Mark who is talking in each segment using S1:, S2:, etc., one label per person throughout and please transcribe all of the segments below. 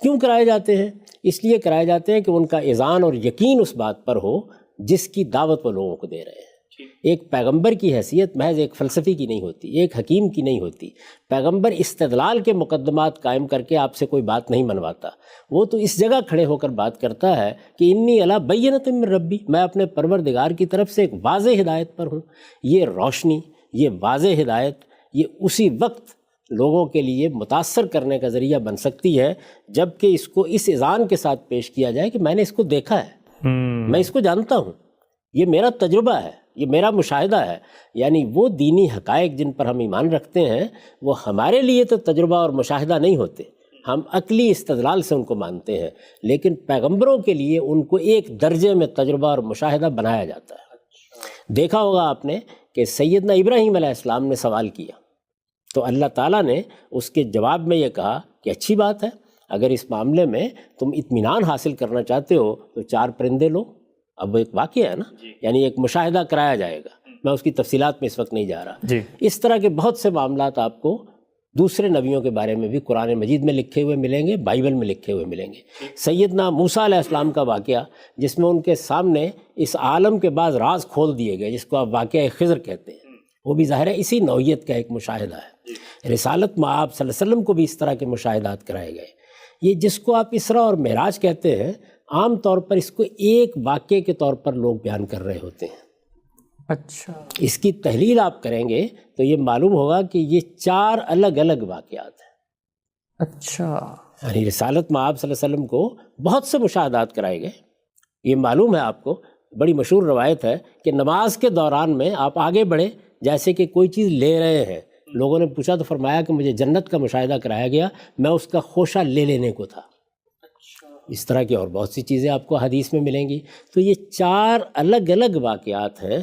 S1: کیوں کرائے جاتے ہیں؟ اس لیے کرائے جاتے ہیں کہ ان کا اذعان اور یقین اس بات پر ہو جس کی دعوت وہ لوگوں کو دے رہے ہیں۔ ایک پیغمبر کی حیثیت محض ایک فلسفی کی نہیں ہوتی، ایک حکیم کی نہیں ہوتی۔ پیغمبر استدلال کے مقدمات قائم کر کے آپ سے کوئی بات نہیں منواتا، وہ تو اس جگہ کھڑے ہو کر بات کرتا ہے کہ انی علی بینۃ من ربی، میں اپنے پروردگار کی طرف سے ایک واضح ہدایت پر ہوں۔ یہ روشنی، یہ واضح ہدایت، یہ اسی وقت لوگوں کے لیے متاثر کرنے کا ذریعہ بن سکتی ہے جب کہ اس کو اس اذعان کے ساتھ پیش کیا جائے کہ میں نے اس کو دیکھا ہے، میں اس کو جانتا ہوں، یہ میرا تجربہ ہے، یہ میرا مشاہدہ ہے۔ یعنی وہ دینی حقائق جن پر ہم ایمان رکھتے ہیں وہ ہمارے لیے تو تجربہ اور مشاہدہ نہیں ہوتے، ہم عقلی استدلال سے ان کو مانتے ہیں، لیکن پیغمبروں کے لیے ان کو ایک درجے میں تجربہ اور مشاہدہ بنایا جاتا ہے۔ دیکھا ہوگا آپ نے کہ سیدنا ابراہیم علیہ السلام نے سوال کیا تو اللہ تعالیٰ نے اس کے جواب میں یہ کہا کہ اچھی بات ہے، اگر اس معاملے میں تم اطمینان حاصل کرنا چاہتے ہو تو 4 پرندے لو۔ اب ایک واقعہ ہے نا، یعنی ایک مشاہدہ کرایا جائے گا، میں اس کی تفصیلات میں اس وقت نہیں جا رہا۔ اس طرح کے بہت سے معاملات آپ کو دوسرے نبیوں کے بارے میں بھی قرآن مجید میں لکھے ہوئے ملیں گے، بائبل میں لکھے ہوئے ملیں گے۔ سیدنا موسیٰ علیہ السلام کا واقعہ جس میں ان کے سامنے اس عالم کے بعض راز کھول دیے گئے، جس کو آپ واقعہ خضر کہتے ہیں، وہ بھی ظاہر ہے اسی نوعیت کا ایک مشاہدہ ہے۔ رسالت میں آپ صلی اللہ علیہ وسلم کو بھی اس طرح کے مشاہدات کرائے گئے۔ یہ جس کو آپ اسراء اور معراج کہتے ہیں، عام طور پر اس کو ایک واقعے کے طور پر لوگ بیان کر رہے ہوتے ہیں۔
S2: اچھا،
S1: اس کی تحلیل آپ کریں گے تو یہ معلوم ہوگا کہ یہ 4 الگ الگ واقعات ہیں۔
S2: اچھا،
S1: یعنی رسالت میں آپ صلی اللہ علیہ وسلم کو بہت سے مشاہدات کرائے گئے۔ یہ معلوم ہے آپ کو، بڑی مشہور روایت ہے کہ نماز کے دوران میں آپ آگے بڑھے جیسے کہ کوئی چیز لے رہے ہیں، لوگوں نے پوچھا تو فرمایا کہ مجھے جنت کا مشاہدہ کرایا گیا، میں اس کا خوشہ لے لینے کو تھا۔ اس طرح کی اور بہت سی چیزیں آپ کو حدیث میں ملیں گی۔ تو یہ 4 الگ الگ واقعات ہیں۔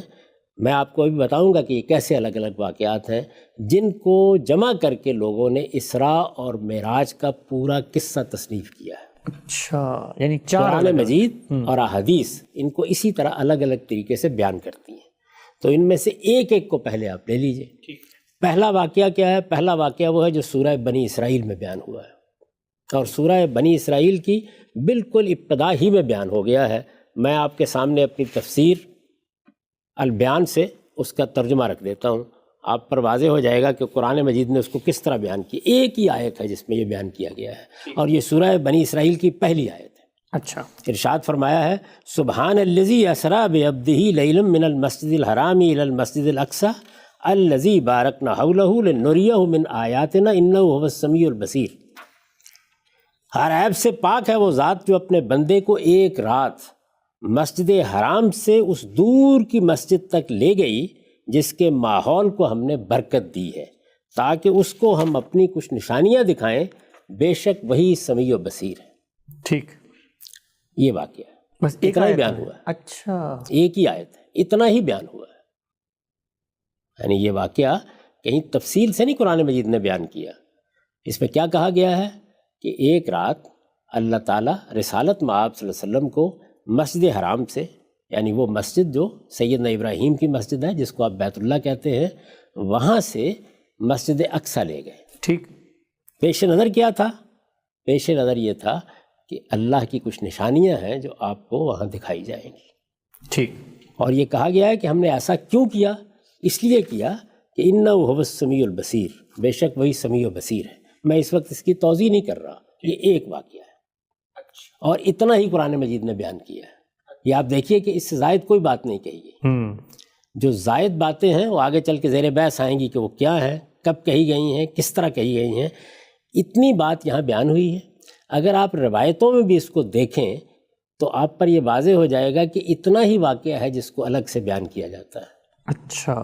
S1: میں آپ کو ابھی بتاؤں گا کہ یہ کیسے الگ الگ واقعات ہیں جن کو جمع کر کے لوگوں نے اسراء اور معراج کا پورا قصہ تصنیف کیا ہے۔
S2: اچھا، یعنی 4
S1: قرآن مجید اور احادیث ان کو اسی طرح الگ الگ طریقے سے بیان کرتی ہیں۔ تو ان میں سے ایک ایک کو پہلے آپ لے لیجئے۔ پہلا واقعہ کیا ہے؟ پہلا واقعہ وہ ہے جو سورہ بنی اسرائیل میں بیان ہوا ہے، اور سورہ بنی اسرائیل کی بالکل ابتدا ہی میں بیان ہو گیا ہے۔ میں آپ کے سامنے اپنی تفسیر البیان سے اس کا ترجمہ رکھ دیتا ہوں، آپ پر واضح ہو جائے گا کہ قرآن مجید نے اس کو کس طرح بیان کیا۔ ایک ہی آیت ہے جس میں یہ بیان کیا گیا ہے، اور یہ سورہ بنی اسرائیل کی پہلی آیت ہے۔
S2: اچھا،
S1: ارشاد فرمایا ہے، سبحان الذی اسریٰ بعبدہ لیلا من المسجد الحرام الی المسجد الاقصی الذی بارکنا حولہ لنریہ من آیاتنا انہ هو السمیع البصیر۔ ہر عیب سے پاک ہے وہ ذات جو اپنے بندے کو ایک رات مسجد حرام سے اس دور کی مسجد تک لے گئی جس کے ماحول کو ہم نے برکت دی ہے تاکہ اس کو ہم اپنی کچھ نشانیاں دکھائیں، بے شک وہی سمیع و بصیر ہے۔
S2: ٹھیک،
S1: یہ واقعہ ہے،
S2: بس ایک
S1: اتنا ہی
S2: آیت
S1: بیان
S2: ہے۔
S1: ہوا ہے،
S2: اچھا،
S1: ایک ہی آیت ہے، اتنا ہی بیان ہوا ہے۔ یعنی یہ واقعہ کہیں تفصیل سے نہیں قرآن مجید نے بیان کیا۔ اس میں کیا کہا گیا ہے کہ ایک رات اللہ تعالیٰ رسالت مآب صلی اللہ علیہ وسلم کو مسجد حرام سے، یعنی وہ مسجد جو سیدنا ابراہیم کی مسجد ہے جس کو آپ بیت اللہ کہتے ہیں، وہاں سے مسجد اقصیٰ لے گئے۔
S2: ٹھیک،
S1: پیش نظر کیا تھا؟ پیش نظر یہ تھا کہ اللہ کی کچھ نشانیاں ہیں جو آپ کو وہاں دکھائی جائیں گی۔
S2: ٹھیک،
S1: اور یہ کہا گیا ہے کہ ہم نے ایسا کیوں کیا؟ اس لیے کیا کہ انہ هو السمیع البصیر، بے شک وہی سمیع و بصیر ہے۔ میں اس وقت اس کی توضیح نہیں کر رہا، یہ ایک واقعہ ہے اور اتنا ہی قرآن مجید نے بیان کیا ہے۔ یہ آپ دیکھیے کہ اس سے زائد کوئی بات نہیں کہی گئی۔ جو زائد باتیں ہیں وہ آگے چل کے زیر بحث آئیں گی کہ وہ کیا ہیں، کب کہی گئی ہیں، کس طرح کہی گئی ہیں۔ اتنی بات یہاں بیان ہوئی ہے۔ اگر آپ روایتوں میں بھی اس کو دیکھیں تو آپ پر یہ واضح ہو جائے گا کہ اتنا ہی واقعہ ہے جس کو الگ سے بیان کیا جاتا ہے۔
S2: اچھا،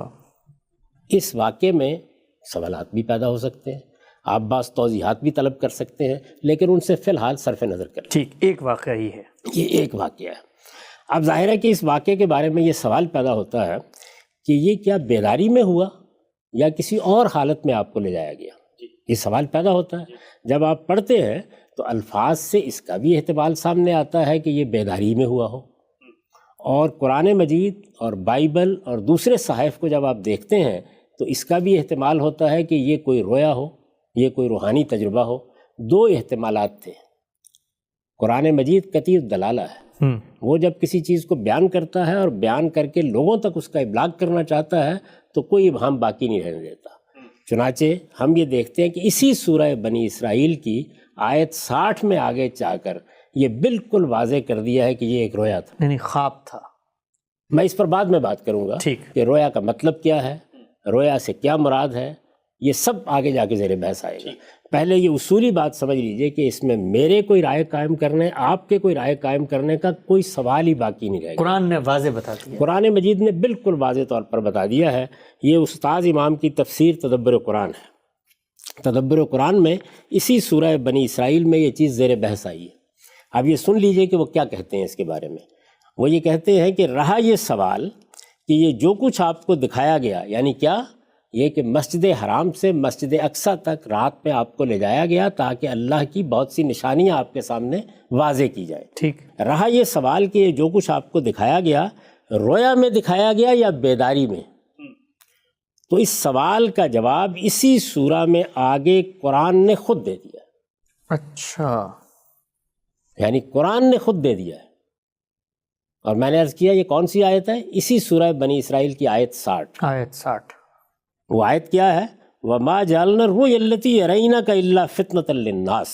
S1: اس واقعے میں سوالات بھی پیدا ہو سکتے ہیں، آپ بعض توضیحات بھی طلب کر سکتے ہیں، لیکن ان سے فی الحال صرف نظر کریں۔
S2: ٹھیک، ایک واقعہ ہی ہے،
S1: یہ ایک واقعہ ہے۔ اب ظاہر ہے کہ اس واقعے کے بارے میں یہ سوال پیدا ہوتا ہے کہ یہ کیا بیداری میں ہوا یا کسی اور حالت میں آپ کو لے جایا گیا؟ یہ سوال پیدا ہوتا ہے۔ جب آپ پڑھتے ہیں تو الفاظ سے اس کا بھی احتمال سامنے آتا ہے کہ یہ بیداری میں ہوا ہو، اور قرآن مجید اور بائبل اور دوسرے صحائف کو جب آپ دیکھتے ہیں تو اس کا بھی احتمال ہوتا ہے کہ یہ کوئی رویا ہو، یہ کوئی روحانی تجربہ ہو۔ 2 احتمالات تھے۔ قرآن مجید کثیر دلالہ ہے، وہ جب کسی چیز کو بیان کرتا ہے اور بیان کر کے لوگوں تک اس کا ابلاغ کرنا چاہتا ہے تو کوئی ابہام باقی نہیں رہنے دیتا۔ چنانچہ ہم یہ دیکھتے ہیں کہ اسی سورہ بنی اسرائیل کی آیت 60 میں آگے جا کر یہ بالکل واضح کر دیا ہے کہ یہ ایک رویا تھا،
S2: یعنی خواب تھا۔
S1: میں اس پر بعد میں بات کروں گا کہ رویا کا مطلب کیا ہے، رویا سے کیا مراد ہے، یہ سب آگے جا کے زیر بحث آئے گا۔ پہلے یہ اصولی بات سمجھ لیجئے کہ اس میں میرے کوئی رائے قائم کرنے، آپ کے کوئی رائے قائم کرنے کا کوئی سوال ہی باقی نہیں رہے گا۔
S2: قرآن نے واضح بتا دیا،
S1: قرآن مجید نے بالکل واضح طور پر بتا دیا ہے۔ یہ استاذ امام کی تفسیر تدبر قرآن ہے۔ تدبر قرآن میں اسی سورہ بنی اسرائیل میں یہ چیز زیر بحث آئی ہے۔ اب یہ سن لیجئے کہ وہ کیا کہتے ہیں اس کے بارے میں۔ وہ یہ کہتے ہیں کہ رہا یہ سوال کہ یہ جو کچھ آپ کو دکھایا گیا، یعنی کیا، یہ کہ مسجد حرام سے مسجد اقصیٰ تک رات میں آپ کو لے جایا گیا تاکہ اللہ کی بہت سی نشانیاں آپ کے سامنے واضح کی جائیں۔
S2: ٹھیک۔
S1: رہا یہ سوال کہ یہ جو کچھ آپ کو دکھایا گیا رویا میں دکھایا گیا یا بیداری میں، تو اس سوال کا جواب اسی سورہ میں آگے قرآن نے خود دے دیا۔
S2: اچھا،
S1: یعنی قرآن نے خود دے دیا ہے۔ اور میں نے عرض کیا یہ کون سی آیت ہے؟ اسی سورہ بنی اسرائیل کی آیت 60۔
S2: آیت 60
S1: وہ آیت کیا ہے؟ وَمَا جَعَلْنَا الرُّؤْيَا الَّتِي يَرَيْنَكَ إِلَّا فِتْنَةً لِلنَّاسِ،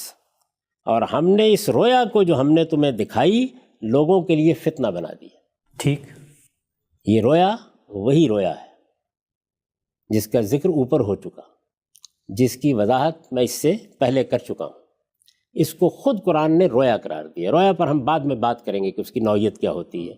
S1: اور ہم نے اس رویا کو جو ہم نے تمہیں دکھائی لوگوں کے لیے فتنہ بنا دی۔
S2: ٹھیک۔
S1: یہ رویا وہی رویا ہے جس کا ذکر اوپر ہو چکا، جس کی وضاحت میں اس سے پہلے کر چکا ہوں۔ اس کو خود قرآن نے رویا قرار دیا۔ رویا پر ہم بعد میں بات کریں گے کہ اس کی نوعیت کیا ہوتی ہے۔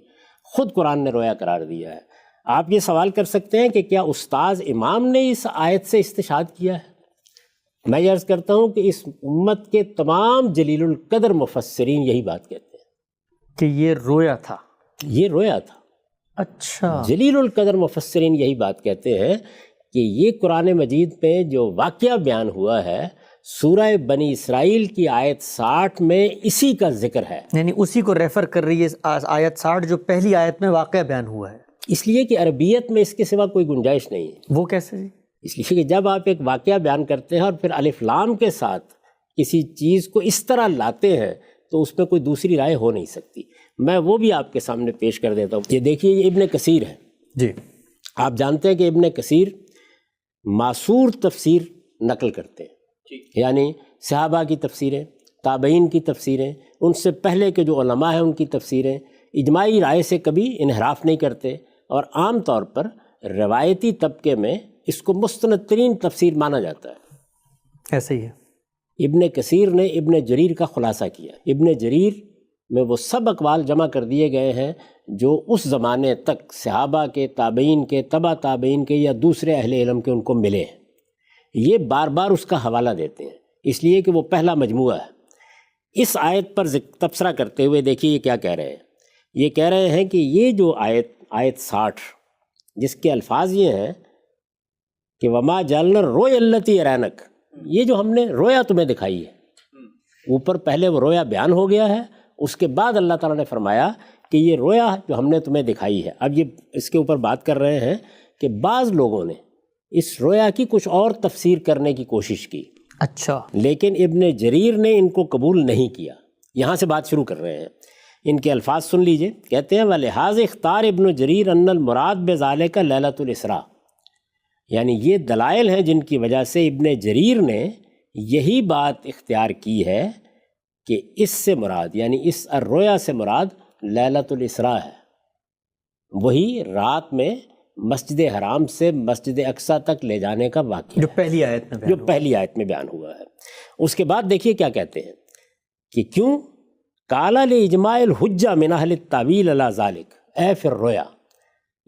S1: خود قرآن نے رویا قرار دیا ہے۔ آپ یہ سوال کر سکتے ہیں کہ کیا استاذ امام نے اس آیت سے استشہاد کیا ہے؟ میں یہ عرض کرتا ہوں کہ اس امت کے تمام جلیل القدر مفسرین یہی بات کہتے ہیں
S2: کہ یہ رویا تھا،
S1: یہ رویا تھا۔
S2: اچھا،
S1: جلیل القدر مفسرین یہی بات کہتے ہیں کہ یہ قرآن مجید میں جو واقعہ بیان ہوا ہے سورہ بنی اسرائیل کی آیت 60 میں اسی کا ذکر ہے۔
S2: یعنی اسی کو ریفر کر رہی ہے آیت 60 جو پہلی آیت میں واقعہ بیان ہوا ہے۔
S1: اس لیے کہ عربیت میں اس کے سوا کوئی گنجائش نہیں ہے۔
S2: وہ کیسے جی؟
S1: اس لیے کہ جب آپ ایک واقعہ بیان کرتے ہیں اور پھر الف لام کے ساتھ کسی چیز کو اس طرح لاتے ہیں تو اس میں کوئی دوسری رائے ہو نہیں سکتی۔ میں وہ بھی آپ کے سامنے پیش کر دیتا ہوں۔ یہ دیکھیے، یہ ابن کثیر ہے
S2: جی۔
S1: آپ جانتے ہیں کہ ابن کثیر معصور تفسیر نقل کرتے ہیں، یعنی صحابہ کی تفسیریں، تابعین کی تفسیریں، ان سے پہلے کے جو علماء ہیں ان کی تفسیریں اجماعی رائے سے کبھی انحراف نہیں کرتے، اور عام طور پر روایتی طبقے میں اس کو مستند ترین تفسیر مانا جاتا ہے۔
S2: ایسے ہی ہے۔
S1: ابن کثیر نے ابن جریر کا خلاصہ کیا۔ ابن جریر میں وہ سب اقوال جمع کر دیے گئے ہیں جو اس زمانے تک صحابہ کے، تابعین کے، تبع تابعین کے یا دوسرے اہل علم کے ان کو ملے ہیں۔ یہ بار بار اس کا حوالہ دیتے ہیں اس لیے کہ وہ پہلا مجموعہ ہے۔ اس آیت پر تبصرہ کرتے ہوئے دیکھیے یہ کیا کہہ رہے ہیں۔ یہ کہہ رہے ہیں کہ یہ جو آیت 60 جس کے الفاظ یہ ہیں کہ وما جعلنا الرؤیا التی ارینک، یہ جو ہم نے رویا تمہیں دکھائی ہے، اوپر پہلے وہ رویا بیان ہو گیا ہے، اس کے بعد اللہ تعالیٰ نے فرمایا کہ یہ رویا جو ہم نے تمہیں دکھائی ہے۔ اب یہ اس کے اوپر بات کر رہے ہیں کہ بعض لوگوں نے اس رویا کی کچھ اور تفسیر کرنے کی کوشش کی،
S2: اچھا،
S1: لیکن ابن جریر نے ان کو قبول نہیں کیا۔ یہاں سے بات شروع کر رہے ہیں۔ ان کے الفاظ سن لیجئے، کہتے ہیں وَلِحَاظِ اختار ابن جریر ان المراد بذالک لیلۃ الاسراء، یعنی یہ دلائل ہیں جن کی وجہ سے ابن جریر نے یہی بات اختیار کی ہے کہ اس سے مراد، یعنی اس الرویا سے مراد لیلۃ الاسراء ہے، وہی رات میں مسجد حرام سے مسجد اقصیٰ تک لے جانے کا واقعہ
S2: جو پہلی آیت میں
S1: پہلی آیت میں بیان ہوا ہے۔ اس کے بعد دیکھیے کیا کہتے ہیں کہ کیوں قال لاجماع الحجہ من اہل التاویل علی ذالک اے فی الرؤیا،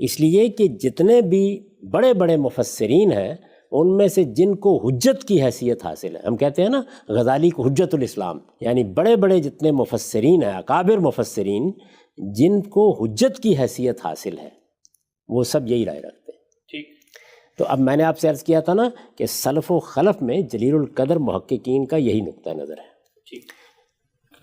S1: اس لیے کہ جتنے بھی بڑے بڑے مفسرین ہیں ان میں سے جن کو حجت کی حیثیت حاصل ہے، ہم کہتے ہیں نا غزالی کو حجت الاسلام، یعنی بڑے بڑے جتنے مفسرین ہیں، اکابر مفسرین جن کو حجت کی حیثیت حاصل ہے، وہ سب یہی رائے رکھتے ہیں۔
S3: ٹھیک۔
S1: تو اب میں نے آپ سے عرض کیا تھا نا کہ سلف و خلف میں جلیل القدر محققین کا یہی نقطہ نظر ہے۔
S3: ٹھیک۔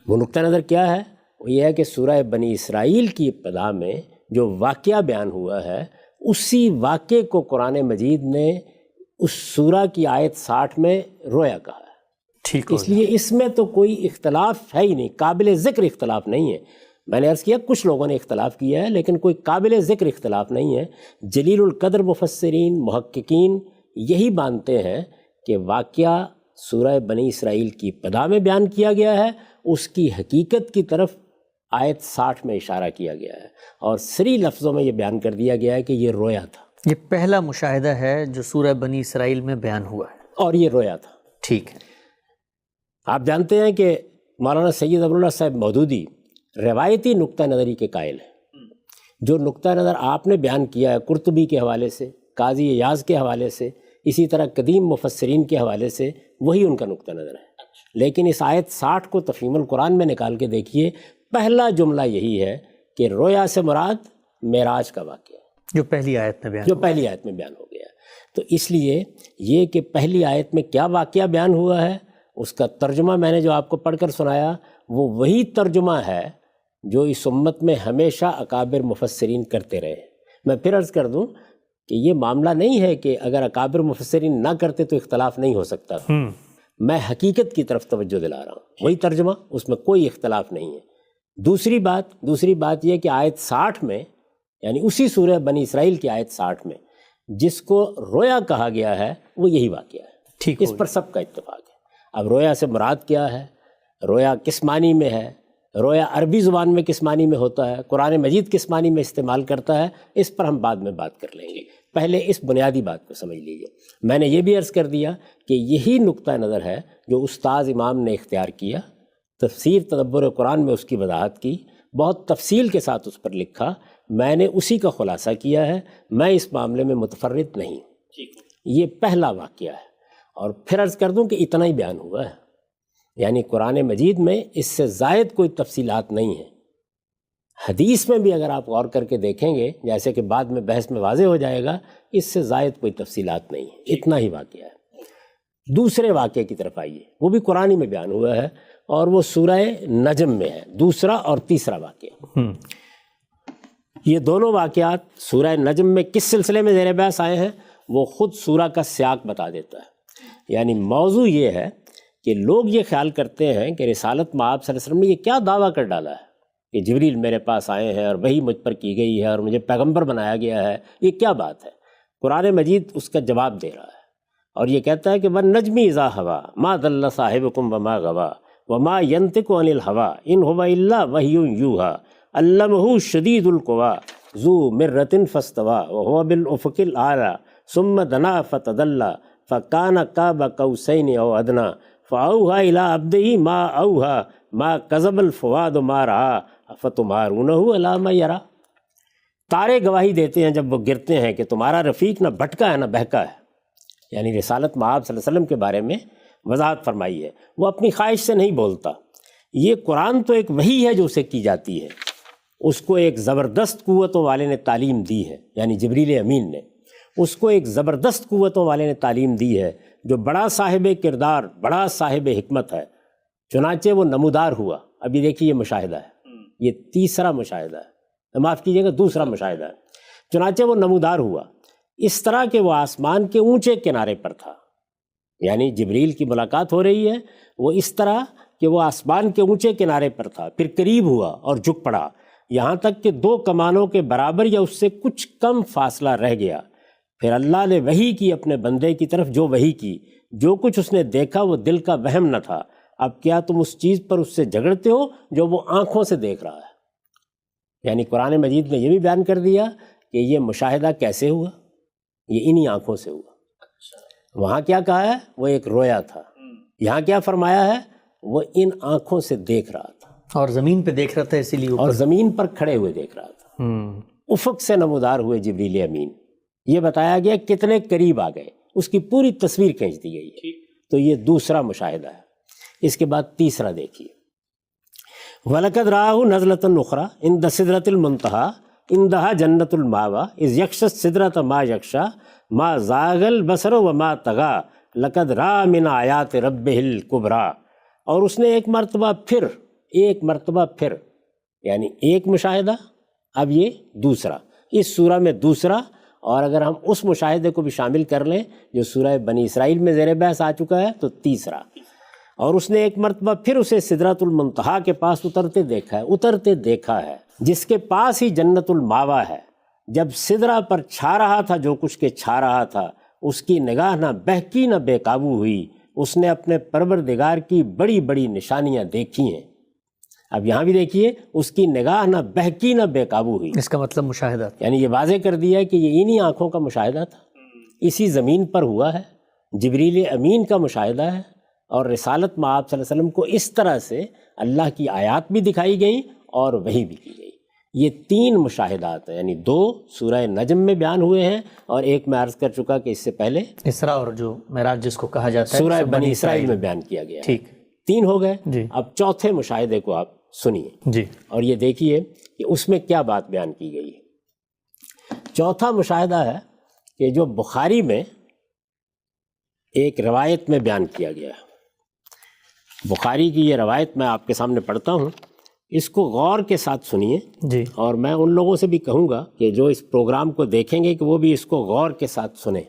S1: وہ نقطہ نظر کیا ہے؟ وہ یہ ہے کہ سورہ بنی اسرائیل کی ابتدا میں جو واقعہ بیان ہوا ہے اسی واقعے کو قرآن مجید نے اس سورہ کی آیت 60 میں رویا کہا ہے۔
S2: ٹھیک ہو
S1: اس لیے اس میں تو کوئی اختلاف ہے ہی نہیں، قابل ذکر اختلاف نہیں ہے۔ میں نے عرض کیا کچھ لوگوں نے اختلاف کیا ہے لیکن کوئی قابل ذکر اختلاف نہیں ہے۔ جلیل القدر مفسرین محققین یہی مانتے ہیں کہ واقعہ سورہ بنی اسرائیل کی ابتدا میں بیان کیا گیا ہے، اس کی حقیقت کی طرف آیت 60 میں اشارہ کیا گیا ہے، اور صریح لفظوں میں یہ بیان کر دیا گیا ہے کہ یہ رویا تھا۔
S2: یہ پہلا مشاہدہ ہے جو سورہ بنی اسرائیل میں بیان ہوا ہے،
S1: اور یہ رویا تھا۔
S2: ٹھیک ہے۔
S1: آپ جانتے ہیں کہ مولانا سید ابواللہ صاحب مودودی روایتی نقطہ نظری کے قائل ہیں۔ جو نقطہ نظر آپ نے بیان کیا ہے قرطبی کے حوالے سے، قاضی ایاز کے حوالے سے، اسی طرح قدیم مفسرین کے حوالے سے، وہی ان کا نقطہ نظر ہے۔ لیکن اس آیت 60 کو تفہیم القرآن میں نکال کے دیکھیے، پہلا جملہ یہی ہے کہ رویا سے مراد معراج کا واقعہ ہے،
S2: جو پہلی آیت میں بیان
S1: جو پہلی آیت میں بیان ہو گیا ہے۔ تو اس لیے یہ کہ پہلی آیت میں کیا واقعہ بیان ہوا ہے، اس کا ترجمہ میں نے جو آپ کو پڑھ کر سنایا وہ وہی ترجمہ ہے جو اس امت میں ہمیشہ اکابر مفسرین کرتے رہے۔ میں پھر عرض کر دوں کہ یہ معاملہ نہیں ہے کہ اگر اکابر مفسرین نہ کرتے تو اختلاف نہیں ہو سکتا تھا۔ میں حقیقت کی طرف توجہ دلا رہا ہوں، وہی ترجمہ، اس میں کوئی اختلاف نہیں ہے۔ دوسری بات یہ کہ آیت 60 میں، یعنی اسی سورہ بنی اسرائیل کی آیت 60 میں جس کو رویا کہا گیا ہے وہ یہی واقعہ ہے۔
S2: ٹھیک،
S1: اس پر سب کا اتفاق ہے۔ اب رویا سے مراد کیا ہے، رویا کس معنی میں ہے، رویا عربی زبان میں کس معنی میں ہوتا ہے، قرآن مجید کس معنی میں استعمال کرتا ہے، اس پر ہم بعد میں بات کر لیں گے۔ پہلے اس بنیادی بات کو سمجھ لیجیے۔ میں نے یہ بھی عرض کر دیا کہ یہی نقطہ نظر ہے جو استاذ امام نے اختیار کیا، تفسیر تدبر قرآن میں اس کی وضاحت کی، بہت تفصیل کے ساتھ اس پر لکھا، میں نے اسی کا خلاصہ کیا ہے، میں اس معاملے میں متفرد نہیں۔ یہ پہلا واقعہ ہے، اور پھر عرض کر دوں کہ اتنا ہی بیان ہوا ہے، یعنی قرآن مجید میں اس سے زائد کوئی تفصیلات نہیں ہیں۔ حدیث میں بھی اگر آپ غور کر کے دیکھیں گے، جیسے کہ بعد میں بحث میں واضح ہو جائے گا، اس سے زائد کوئی تفصیلات نہیں ہیں، اتنا ہی واقعہ ہے۔ دوسرے واقعے کی طرف آئیے، وہ بھی قرآن میں بیان ہوا ہے، اور وہ سورہ نجم میں ہے، دوسرا اور تیسرا واقعہ۔ یہ دونوں واقعات سورہ نجم میں کس سلسلے میں زیر بحث آئے ہیں وہ خود سورہ کا سیاق بتا دیتا ہے۔ یعنی موضوع یہ ہے کہ لوگ یہ خیال کرتے ہیں کہ رسالت مآب صلی اللہ علیہ وسلم نے یہ کیا دعویٰ کر ڈالا ہے کہ جبریل میرے پاس آئے ہیں اور وہی مجھ پر کی گئی ہے اور مجھے پیغمبر بنایا گیا ہے، یہ کیا بات ہے؟ قرآن مجید اس کا جواب دے رہا ہے، اور یہ کہتا ہے کہ وَالنَّجْمِ إِذَا هَوَىٰ مَا ضَلَّ صَاحِبُكُمْ وَمَا غَوَىٰ وَمَا يَنطِقُ عَنِ الْهَوَىٰ إِنْ هُوَ إِلَّا وَحْيٌ يُوحَىٰ عَلَّمَهُ شَدِيدُ الْقُوَىٰ ذُو مِرَّةٍ فَاسْتَوَىٰ وَهُوَ بِالْأُفُقِ الْأَعْلَىٰ ثُمَّ دَنَا فَتَدَلَّىٰ فَكَانَ قَابَ قَوْسَيْنِ أَوْ أَدْنَىٰ فَأَوْحَىٰ إِلَىٰ عَبْدِهِ مَا أَوْحَىٰ مَا كَذَبَ الْفُؤَادُ مَا رَأَىٰ أَفَتُمَارُونَهُ عَلَىٰ مَا يَرَىٰ۔ تارے گواہی دیتے ہیں جب وہ گرتے ہیں کہ تمہارا رفیق نہ بھٹکا ہے نہ بہکا ہے، یعنی رسالت مآب صلی اللہ علیہ وسلم کے بارے میں وضاحت فرمائی ہے۔ وہ اپنی خواہش سے نہیں بولتا، یہ قرآن تو ایک وحی ہے جو اسے کی جاتی ہے، اس کو ایک زبردست قوتوں والے نے تعلیم دی ہے، یعنی جبریل امین نے اس کو ایک زبردست قوتوں والے نے تعلیم دی ہے، جو بڑا صاحب کردار، بڑا صاحب حکمت ہے، چنانچہ وہ نمودار ہوا۔ ابھی دیکھیے یہ مشاہدہ ہے، یہ تیسرا مشاہدہ ہے، معاف کیجیے گا دوسرا مشاہدہ ہے۔ چنانچہ وہ نمودار ہوا اس طرح کہ وہ آسمان کے اونچے کنارے پر تھا، یعنی جبریل کی ملاقات ہو رہی ہے، وہ اس طرح کہ وہ آسمان کے اونچے کنارے پر تھا، پھر قریب ہوا اور جھک پڑا، یہاں تک کہ 2 کمانوں کے برابر یا اس سے کچھ کم فاصلہ رہ گیا۔ پھر اللہ نے وحی کی اپنے بندے کی طرف، جو وحی کی، جو کچھ اس نے دیکھا وہ دل کا وہم نہ تھا۔ اب کیا تم اس چیز پر اس سے جھگڑتے ہو جو وہ آنکھوں سے دیکھ رہا ہے؟ یعنی قرآن مجید نے یہ بھی بیان کر دیا کہ یہ مشاہدہ کیسے ہوا، یہ انہی آنکھوں سے ہوا۔ وہاں کیا کہا ہے، وہ ایک رویا تھا، یہاں کیا فرمایا ہے، وہ ان آنکھوں سے دیکھ رہا تھا،
S2: اور زمین پہ دیکھ رہا تھا، اسی لیے
S1: اور زمین پر کھڑے ہوئے دیکھ رہا تھا۔ افق سے نمودار ہوئے جبریل امین، یہ بتایا گیا کتنے قریب آ گئے، اس کی پوری تصویر کھینچ دی گئی ہے۔ تو یہ دوسرا مشاہدہ ہے۔ اس کے بعد تیسرا دیکھیے، وَلَقَدْ رَآهُ نَزْلَةً أُخْرَىٰ عِندَ سِدْرَةِ الْمُنتَهَىٰ عِندَهَا جَنَّةُ الْمَأْوَىٰ إِذْ يَغْشَى السِّدْرَةَ مَا يَغْشَىٰ مَا زَاغَ الْبَصَرُ وَمَا طَغَىٰ لَقَدْ رَأَىٰ مِنْ آيَاتِ رَبِّهِ الْكُبْرَىٰ۔ اور اس نے ایک مرتبہ پھر یعنی ایک مشاہدہ، اب یہ دوسرا، اس سورہ میں دوسرا، اور اگر ہم اس مشاہدے کو بھی شامل کر لیں جو سورہ بنی اسرائیل میں زیر بحث آ چکا ہے تو تیسرا۔ اور اس نے ایک مرتبہ پھر اسے سدرۃ المنتہا کے پاس اترتے دیکھا ہے جس کے پاس ہی جنت الماوا ہے۔ جب سدرہ پر چھا رہا تھا جو کچھ کے چھا رہا تھا، اس کی نگاہ نہ بہکی نہ بے قابو ہوئی، اس نے اپنے پروردگار کی بڑی بڑی نشانیاں دیکھی ہیں۔ اب یہاں بھی دیکھیے، اس کی نگاہ نہ بہکی نہ بے قابو ہوئی،
S2: اس کا مطلب مشاہدات،
S1: یعنی یہ واضح کر دیا کہ یہ انہی آنکھوں کا مشاہدہ تھا، اسی زمین پر ہوا ہے، جبریل امین کا مشاہدہ ہے، اور رسالت میں آپ صلی اللہ علیہ وسلم کو اس طرح سے اللہ کی آیات بھی دکھائی گئیں اور وحی بھی کی گئی۔ یہ 3 مشاہدات ہیں، یعنی 2 سورہ نجم میں بیان ہوئے ہیں، اور ایک میں عرض کر چکا کہ اس سے پہلے
S2: اسراء اور جو معراج جس کو کہا جاتا ہے
S1: سورہ بنی اسرائیل میں بیان کیا گیا ہے۔
S2: ٹھیک،
S1: 3 ہو گئے۔
S2: جی،
S1: اب چوتھے مشاہدے کو آپ سنیے
S2: جی،
S1: اور یہ دیکھیے کہ اس میں کیا بات بیان کی گئی ہے۔ چوتھا مشاہدہ ہے کہ جو بخاری میں ایک روایت میں بیان کیا گیا ہے۔ بخاری کی یہ روایت میں آپ کے سامنے پڑھتا ہوں، اس کو غور کے ساتھ سنیے،
S2: جی،
S1: اور میں ان لوگوں سے بھی کہوں گا کہ جو اس پروگرام کو دیکھیں گے کہ وہ بھی اس کو غور کے ساتھ سنیں۔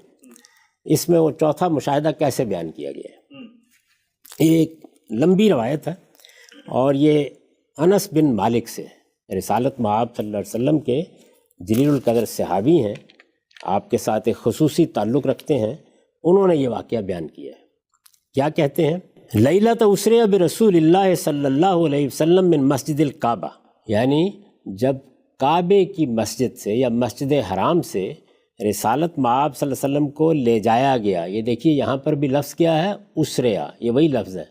S1: اس میں وہ چوتھا مشاہدہ کیسے بیان کیا گیا ہے۔ یہ ایک لمبی روایت ہے، اور یہ انس بن مالک سے، رسالت مآب صلی اللہ علیہ وسلم کے جلیل القدر صحابی ہیں، آپ کے ساتھ ایک خصوصی تعلق رکھتے ہیں، انہوں نے یہ واقعہ بیان کیا ہے۔ کیا کہتے ہیں؟ لیلۃ اسریٰ برسول اللہ صلی اللہ علیہ وسلم من مسجد الکعبہ، یعنی جب کعبے کی مسجد سے یا مسجد حرام سے رسالت مآب صلی اللہ علیہ وسلم کو لے جایا گیا۔ یہ دیکھیے یہاں پر بھی لفظ کیا ہے؟ اسریٰ، یہ وہی لفظ ہے،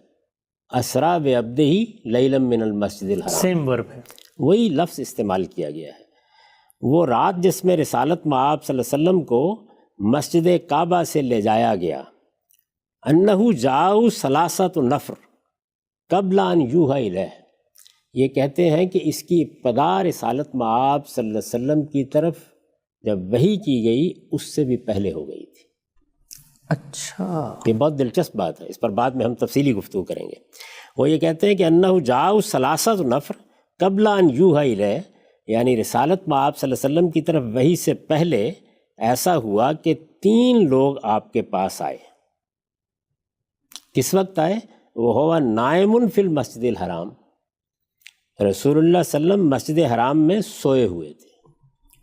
S1: اسریٰ بعبدہ لیلا من المسجد الحرام،
S2: سیم ورب ہے،
S1: وہی لفظ استعمال کیا گیا ہے۔ وہ رات جس میں رسالت مآب صلی اللہ علیہ وسلم کو مسجد کعبہ سے لے جایا گیا، انہو جاؤ ثلاثۃ نفر قبل ان یوحی الیہ، یہ کہتے ہیں کہ اس کی ابتدا رسالت مآب صلی اللہ علیہ وسلم کی طرف جب وحی کی گئی اس سے بھی پہلے ہو گئی تھی۔
S2: اچھا،
S1: یہ بہت دلچسپ بات ہے، اس پر بعد میں ہم تفصیلی گفتگو کریں گے۔ وہ یہ کہتے ہیں کہ انہو جاؤ ثلاثۃ نفر قبل ان یوحی الیہ، یعنی رسالت مآب صلی اللہ علیہ وسلم کی طرف وحی سے پہلے ایسا ہوا کہ 3 لوگ آپ کے پاس آئے۔ کس وقت آئے؟ وہ ہوا نائم فی المسجد الحرام، رسول اللہ صلی اللہ علیہ وسلم مسجد حرام میں سوئے ہوئے تھے۔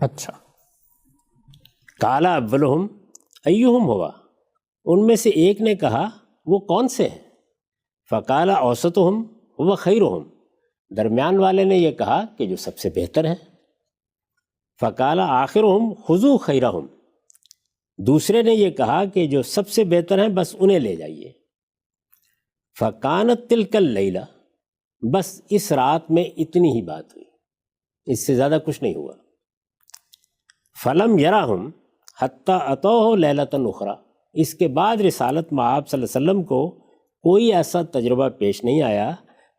S2: اچھا،
S1: قال اولہم ایہم ہوا، ان میں سے ایک نے کہا وہ کون سے ہیں؟ فقال اوسطہم ہوا خیرہم، درمیان والے نے یہ کہا کہ جو سب سے بہتر ہیں۔ فقال آخرہم خذوا خیرہم، دوسرے نے یہ کہا کہ جو سب سے بہتر ہیں بس انہیں لے جائیے۔ فکانت تلک اللیلہ، بس اس رات میں اتنی ہی بات ہوئی، اس سے زیادہ کچھ نہیں ہوا۔ فلم یراہم حتی اتوہ لیلۃ اخری، اس کے بعد رسالت مآب صلی اللہ علیہ وسلم کو کوئی ایسا تجربہ پیش نہیں آیا،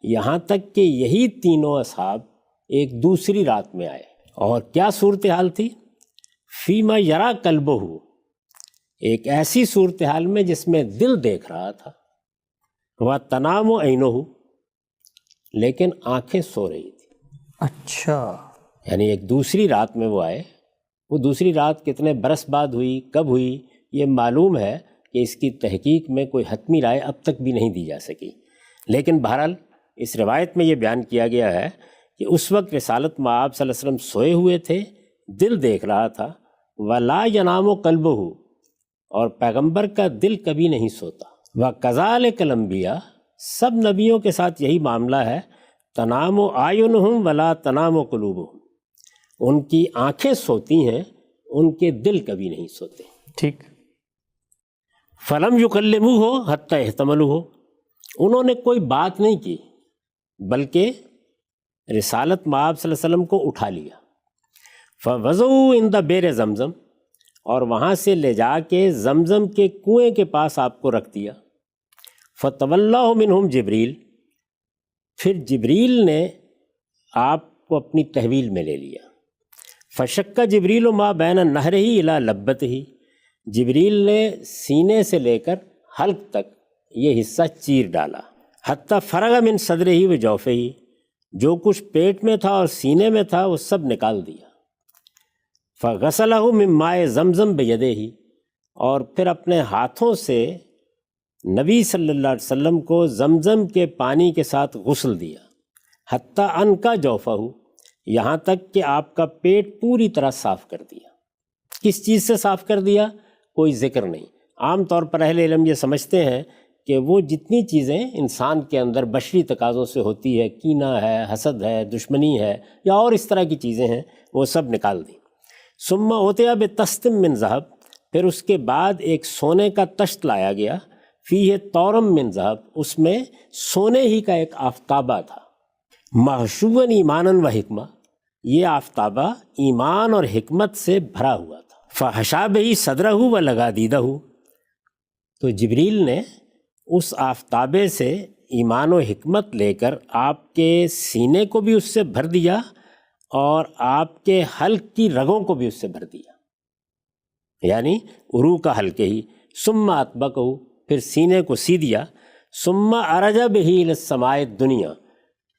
S1: یہاں تک کہ یہی تینوں اصحاب ایک دوسری رات میں آئے۔ اور کیا صورتحال تھی؟ فیما یرا قلبہ، ایک ایسی صورتحال میں جس میں دل دیکھ رہا تھا، وہ تنام عینہ، لیکن آنکھیں سو رہی تھی۔
S2: اچھا،
S1: یعنی ایک دوسری رات میں وہ آئے، وہ دوسری رات کتنے برس بعد ہوئی، کب ہوئی، یہ معلوم ہے کہ اس کی تحقیق میں کوئی حتمی رائے اب تک بھی نہیں دی جا سکی، لیکن بہرحال اس روایت میں یہ بیان کیا گیا ہے کہ اس وقت رسالت مآب صلی اللہ علیہ وسلم سوئے ہوئے تھے، دل دیکھ رہا تھا، ولا ینام قلبہ، اور پیغمبر کا دل کبھی نہیں سوتا۔ وَكَذَلِكَ الْأَنْبِيَاءُ، سب نبیوں کے ساتھ یہی معاملہ ہے، تنام اعینہم ولا تنام قلوبہم، ان کی آنکھیں سوتی ہیں، ان کے دل کبھی نہیں سوتے۔
S2: ٹھیک،
S1: فلم یکلموہ حتی احتملوہ، انہوں نے کوئی بات نہیں کی بلکہ رسالت مآب صلی اللہ علیہ وسلم کو اٹھا لیا۔ فوضعوا عند بئر زمزم، اور وہاں سے لے جا کے زمزم کے کنویں کے پاس آپ کو رکھ دیا۔ فتولاہ منہم جبریل، پھر جبریل نے آپ کو اپنی تحویل میں لے لیا۔ فشک جبریل ما بین نہرہ الی لبتہ، جبریل نے سینے سے لے کر حلق تک یہ حصہ چیر ڈالا۔ حتی فرغ من صدرہ و جوفہ، جو کچھ پیٹ میں تھا اور سینے میں تھا وہ سب نکال دیا۔ فغسلہ من ماء زمزم بیدہ، اور پھر اپنے ہاتھوں سے نبی صلی اللہ علیہ وسلم کو زمزم کے پانی کے ساتھ غسل دیا، حتیٰ ان کا جوفہ ہو، یہاں تک کہ آپ کا پیٹ پوری طرح صاف کر دیا۔ کس چیز سے صاف کر دیا؟ کوئی ذکر نہیں۔ عام طور پر اہل علم یہ سمجھتے ہیں کہ وہ جتنی چیزیں انسان کے اندر بشری تقاضوں سے ہوتی ہے، کینہ ہے، حسد ہے، دشمنی ہے، یا اور اس طرح کی چیزیں ہیں، وہ سب نکال دیں۔ ثم اوتیا بتستم من ذہب، پھر اس کے بعد ایک سونے کا تشت لایا گیا، فیہ طورم من ذہب، اس میں سونے ہی کا ایک آفتابہ تھا، محشوباً ایماناً و حکمہ، یہ آفتابہ ایمان اور حکمت سے بھرا ہوا تھا۔ فحشا بہی صدرہ و لگا دیدہ، تو جبریل نے اس آفتابے سے ایمان و حکمت لے کر آپ کے سینے کو بھی اس سے بھر دیا اور آپ کے حلق کی رگوں کو بھی اس سے بھر دیا، یعنی عروق کا حلقے ہی۔ ثم اطبقہ، پھر سینے کو سی دیا۔ ثم عرج بہ الی السماء الدنیا،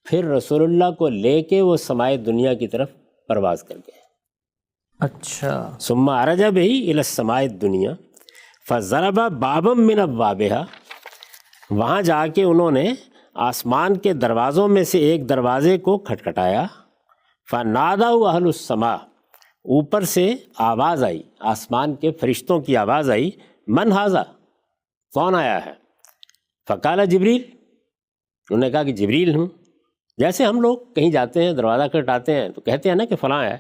S1: پھر رسول اللہ کو لے کے وہ سمائے دنیا کی طرف پرواز کر گئے۔
S2: اچھا،
S1: ثم عرج بہ الی السماء الدنیا فضرب بابا من ابوابها، وہاں جا کے انہوں نے آسمان کے دروازوں میں سے ایک دروازے کو کھٹکھٹایا۔ فنادوا اہل السماء، اوپر سے آواز آئی، آسمان کے فرشتوں کی آواز آئی، من ھذا، کون آیا ہے؟ فقال جبریل، انہوں نے کہا کہ جبریل ہوں۔ جیسے ہم لوگ کہیں جاتے ہیں دروازہ کھٹکھٹاتے ہیں تو کہتے ہیں نا کہ فلاں ہے،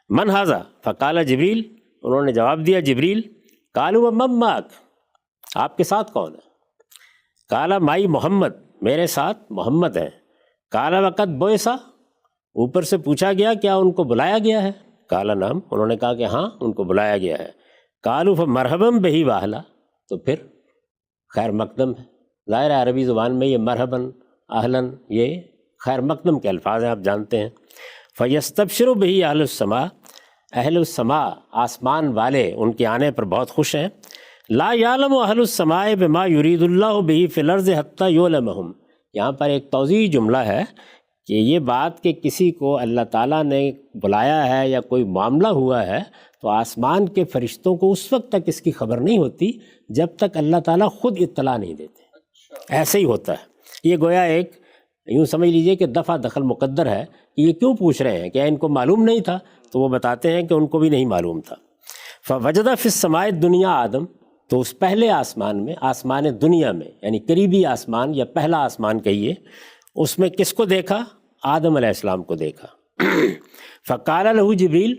S1: من ھذا، فقال جبریل، انہوں نے جواب دیا جبریل، قالوا ومن معک، آپ کے ساتھ کون ہے؟ قال مائی محمد، میرے ساتھ محمد ہیں۔ قال وقد بعث، اوپر سے پوچھا گیا کیا ان کو بلایا گیا ہے؟ قال نعم، انہوں نے کہا کہ ہاں ان کو بلایا گیا ہے۔ قالوا فمرحبا بہ واہلا، تو پھر خیر مقدم ہے۔ ظاہر ہے عربی زبان میں یہ مرحباً، اہلاً، یہ خیر مقدم کے الفاظ ہیں، آپ جانتے ہیں۔ فیستبشر بہ اہل السماء، اہل السماء آسمان والے ان کے آنے پر بہت خوش ہیں۔ لا یعلم اہل السماء بما یرید اللہ بہ فی الارض حتی یعلمہم، یہاں پر ایک توضیحی جملہ ہے کہ یہ بات کہ کسی کو اللہ تعالیٰ نے بلایا ہے یا کوئی معاملہ ہوا ہے تو آسمان کے فرشتوں کو اس وقت تک اس کی خبر نہیں ہوتی جب تک اللہ تعالیٰ خود اطلاع نہیں دیتے۔ ایسے ہی ہوتا ہے، یہ گویا ایک یوں سمجھ لیجئے کہ دفع دخل مقدر ہے کہ یہ کیوں پوچھ رہے ہیں، کیا ان کو معلوم نہیں تھا؟ تو وہ بتاتے ہیں کہ ان کو بھی نہیں معلوم تھا۔ فوجد فی السماء الدنیا آدم، تو اس پہلے آسمان میں، آسمان دنیا میں یعنی قریبی آسمان یا پہلا آسمان کہیے، اس میں کس کو دیکھا؟ آدم علیہ السلام کو دیکھا۔ فقال لہ جبریل،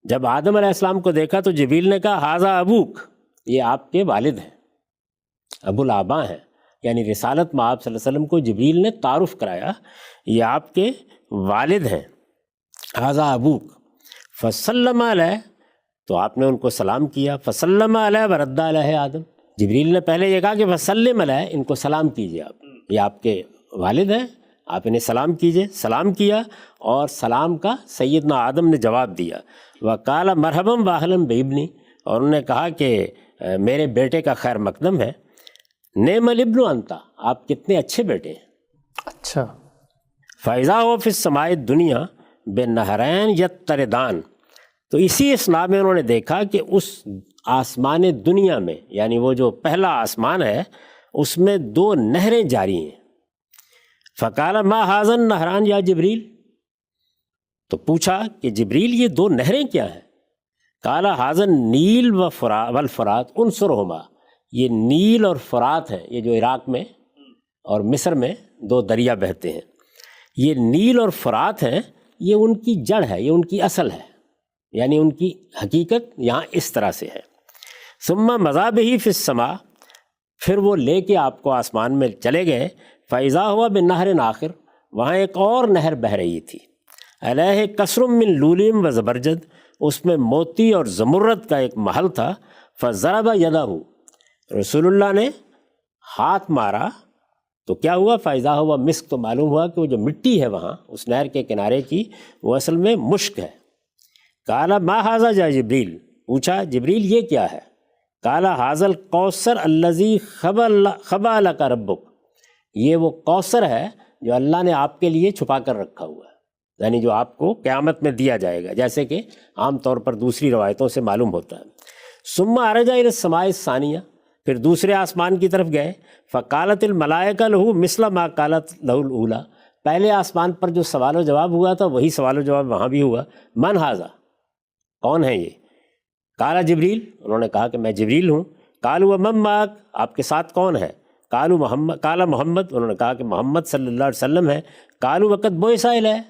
S1: جب آدم علیہ السلام کو دیکھا تو جبریل نے کہا ھذا ابوک، یہ آپ کے والد ہیں، ابو الآباء ہیں، یعنی رسالت میں آپ صلی اللہ علیہ وسلم کو جبریل نے تعارف کرایا، یہ آپ کے والد ہیں، ھذا ابوک۔ فسلم علیہ، تو آپ نے ان کو سلام کیا۔ فسلم علیہ ورد علیہ آدم، جبریل نے پہلے یہ کہا کہ فسلم علیہ، ان کو سلام کیجئے، آپ یہ آپ کے والد ہیں، آپ انہیں سلام کیجئے۔ سلام کیا اور سلام کا سیدنا آدم نے جواب دیا۔ وقال مرحبا واہلا بابنی، اور انہوں نے کہا کہ میرے بیٹے کا خیر مقدم ہے۔ نعم الابن انت، آپ کتنے اچھے بیٹے ہیں۔
S2: اچھا،
S1: فاذا هو فی السماء الدنیا بنہرین یتردان، تو اسی اثناء میں انہوں نے دیکھا کہ اس آسمان دنیا میں، یعنی وہ جو پہلا آسمان ہے، اس میں دو نہریں جاری ہیں۔ فقال ما ھذا النہران یا جبریل، تو پوچھا کہ جبریل یہ دو نہریں کیا ہیں؟ قال ھذا النیل والفرات انصرہما، یہ نیل اور فرات ہیں، یہ جو عراق میں اور مصر میں دو دریا بہتے ہیں، یہ نیل اور فرات ہیں، یہ ان کی جڑ ہے، یہ ان کی اصل ہے، یعنی ان کی حقیقت یہاں اس طرح سے ہے۔ ثم مضی بہ فی السماء، پھر وہ لے کے آپ کو آسمان میں چلے گئے۔ فاذا ہوا بنہر آخر، وہاں ایک اور نہر بہہ رہی تھی، علیہ کثر من لولیم و زبرجد، اس میں موتی اور زمرد کا ایک محل تھا۔ فضرب یدہ، رسول اللہ نے ہاتھ مارا تو کیا ہوا؟ فاذا ہوا مسک، تو معلوم ہوا کہ وہ جو مٹی ہے وہاں اس نہر کے کنارے کی، وہ اصل میں مشک ہے۔ قال ما ھذا یا جبریل، پوچھا جبریل یہ کیا ہے؟ قال ھذا الکوثر الذی خبأ لک ربک، یہ وہ کوثر ہے جو اللہ نے آپ کے لیے چھپا کر رکھا ہوا ہے، یعنی جو آپ کو قیامت میں دیا جائے گا، جیسے کہ عام طور پر دوسری روایتوں سے معلوم ہوتا ہے۔ ثم عرج الی السماء الثانیہ، پھر دوسرے آسمان کی طرف گئے، فقالت الملائکہ لہو مثل ما قالت لہو الاولی، پہلے آسمان پر جو سوال و جواب ہوا تھا وہی سوال و جواب وہاں بھی ہوا، من ھذا، کون ہے یہ؟ قال جبریل، انہوں نے کہا کہ میں جبریل ہوں۔ قالوا ومن معک، آپ کے ساتھ کون ہے؟ قالوا محمد، قال محمد، انہوں نے کہا کہ محمد صلی اللہ علیہ وسلم ہے۔ قالوا وقد بعث الیہ،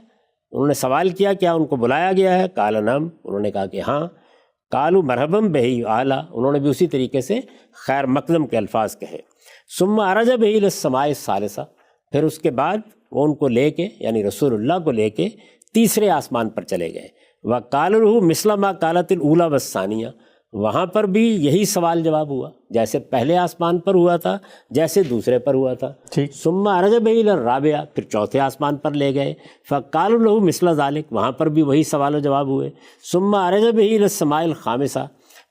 S1: انہوں نے سوال کیا کیا ان کو بلایا گیا ہے؟ قال نعم، انہوں نے کہا کہ ہاں۔ قالوا مرحبا بہ اعلیٰ، انہوں نے بھی اسی طریقے سے خیر مقدم کے الفاظ کہے۔ ثم عرج بہ الی السماء الثالثہ، پھر اس کے بعد وہ ان کو لے کے یعنی رسول اللہ کو لے کے تیسرے آسمان پر چلے گئے۔ وقالوا لہ مثل ما قالت الاولی والثانیہ، وہاں پر بھی یہی سوال جواب ہوا، جیسے پہلے آسمان پر ہوا تھا جیسے دوسرے پر ہوا تھا۔ ثم عرج بہ الی الرابعہ، پھر چوتھے آسمان پر لے گئے، فقالوا لہ مثل ذلک، وہاں پر بھی وہی سوال و جواب ہوئے۔ ثم عرج بہ الی السماء الخامسہ،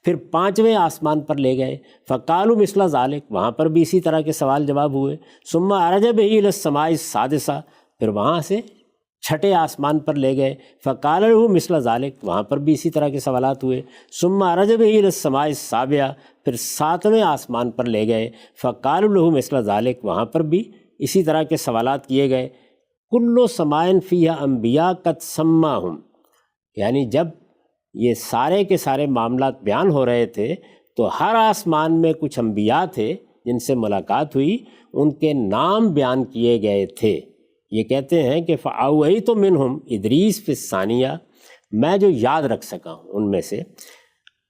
S1: پھر پانچویں آسمان پر لے گئے، فقالوا مثل ذلک، وہاں پر بھی اسی طرح کے سوال جواب ہوئے۔ ثم عرج بہ الی السماء السادسہ، پھر وہاں سے چھٹے آسمان پر لے گئے، فقال لہ مثل ذلک، وہاں پر بھی اسی طرح کے سوالات ہوئے۔ ثم عرج بہ الی السماء السابعہ، پھر ساتویں آسمان پر لے گئے، فقال لہ مثل ذلک، وہاں پر بھی اسی طرح کے سوالات کیے گئے۔ کل سماء فیہا انبیاء قد سماہم، یعنی جب یہ سارے کے سارے معاملات بیان ہو رہے تھے تو ہر آسمان میں کچھ انبیاء تھے جن سے ملاقات ہوئی، ان کے نام بیان کیے گئے تھے۔ یہ کہتے ہیں کہ فَأَوْحَيْتُ مِنْهُمْ ادریس فی الثانیہ، میں جو یاد رکھ سکا ہوں ان میں سے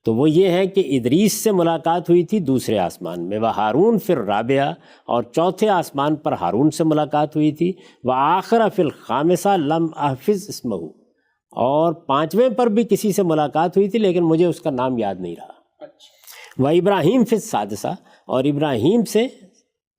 S1: تو وہ یہ ہے کہ ادریس سے ملاقات ہوئی تھی دوسرے آسمان میں، وہارون فی الرابعہ، اور چوتھے آسمان پر ہارون سے ملاقات ہوئی تھی، وآخر فی الخامسہ لم احفظ اسمہ، اور پانچویں پر بھی کسی سے ملاقات ہوئی تھی لیکن مجھے اس کا نام یاد نہیں رہا۔ وابراہیم فی السادسہ، اور ابراہیم سے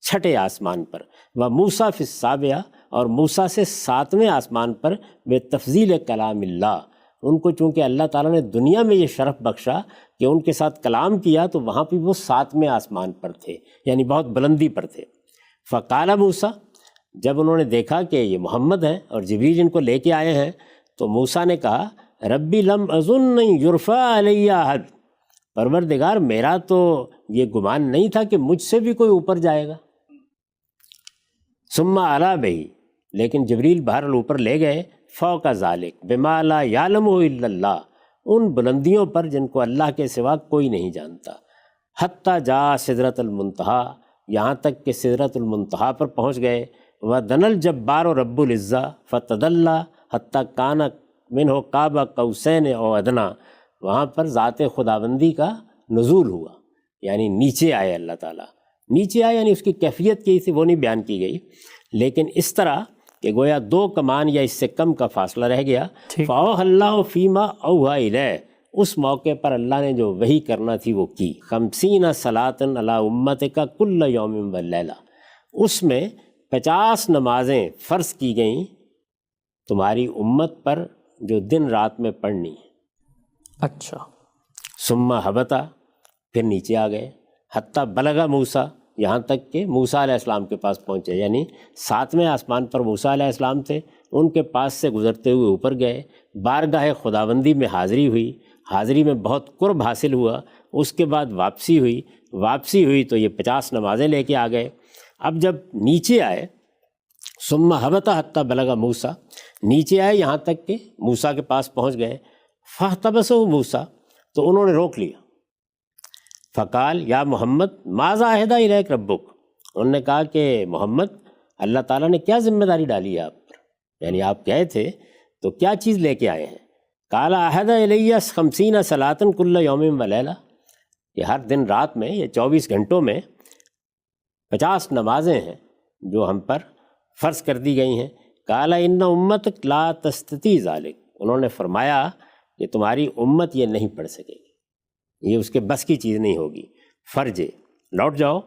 S1: چھٹے آسمان پر، وموسیٰ فی السابعہ، اور موسیٰ سے ساتویں آسمان پر، بتفضیل کلام اللہ، ان کو چونکہ اللہ تعالیٰ نے دنیا میں یہ شرف بخشا کہ ان کے ساتھ کلام کیا تو وہاں پہ وہ ساتویں آسمان پر تھے، یعنی بہت بلندی پر تھے۔ فقال موسیٰ، جب انہوں نے دیکھا کہ یہ محمد ہیں اور جبریل ان کو لے کے آئے ہیں تو موسیٰ نے کہا ربی لم اظن یرفع علی احد، پروردگار میرا تو یہ گمان نہیں تھا کہ مجھ سے بھی کوئی اوپر جائے گا۔ ثم علا بہی، لیکن جبریل بہرحال اوپر لے گئے، فوق ذالک بما لا یعلمہ الا اللہ، ان بلندیوں پر جن کو اللہ کے سوا کوئی نہیں جانتا۔ حتیٰ جاء سدرۃ المنتہا، یہاں تک کہ سدرۃ المنتہا پر پہنچ گئے۔ وَدَنَا الْجَبَّارُ رَبُّ الْعِزَّةِ فَتَدَلَّى حَتَّى كَانَ مِنْهُ قَابَ قَوْسَيْنِ أَوْ أَدْنَىٰ، وہاں پر ذات خداوندی کا نزول ہوا، یعنی نیچے آئے اللہ تعالیٰ، نیچے آئے یعنی اس کی کیفیت کی تھی وہ نہیں بیان کی گئی، لیکن اس طرح کہ گویا 2 کمان یا اس سے کم کا فاصلہ رہ گیا۔ فَأَوْحَى اللَّهُ فِيمَا أَوْحَىٰ إِلَيْهِ، اس موقع پر اللہ نے جو وحی کرنا تھی وہ کی۔ 50 صلاۃ علی امتک کل یوم واللیلہ، اس میں 50 نمازیں فرض کی گئیں تمہاری امت پر جو دن رات میں پڑھنی ہے۔
S2: اچھا۔
S1: ثم ہبطا، پھر نیچے آ گئے، حتیٰ بلغ موسیٰ، یہاں تک کہ موسیٰ علیہ السلام کے پاس پہنچے، یعنی 7ویں آسمان پر موسیٰ علیہ السلام تھے، ان کے پاس سے گزرتے ہوئے اوپر گئے، بارگاہ خداوندی میں حاضری ہوئی، حاضری میں بہت قرب حاصل ہوا، اس کے بعد واپسی ہوئی تو یہ 50 نمازیں لے کے آ گئے۔ اب جب نیچے آئے، ثم ہبط حتیٰ بلغ موسیٰ، نیچے آئے یہاں تک کہ موسیٰ کے پاس پہنچ گئے، فاحتبسہ موسیٰ، تو انہوں نے روک لیا۔ فقال یا محمد ماذا عہدہ الیک ربک، انہوں نے کہا کہ محمد اللہ تعالیٰ نے کیا ذمہ داری ڈالی ہے آپ پر، یعنی آپ گئے تھے تو کیا چیز لے کے آئے ہیں؟ قال عہدہ الیہ 50 صلاۃ کل یوم ولیلہ، یہ ہر دن رات میں، یہ 24 گھنٹوں میں 50 نمازیں ہیں جو ہم پر فرض کر دی گئی ہیں۔ قال ان امتک لا تستطیع ذلک، انہوں نے فرمایا کہ تمہاری امت یہ نہیں پڑھ سکے گی، یہ اس کے بس کی چیز نہیں ہوگی، فرض لوٹ جاؤ۔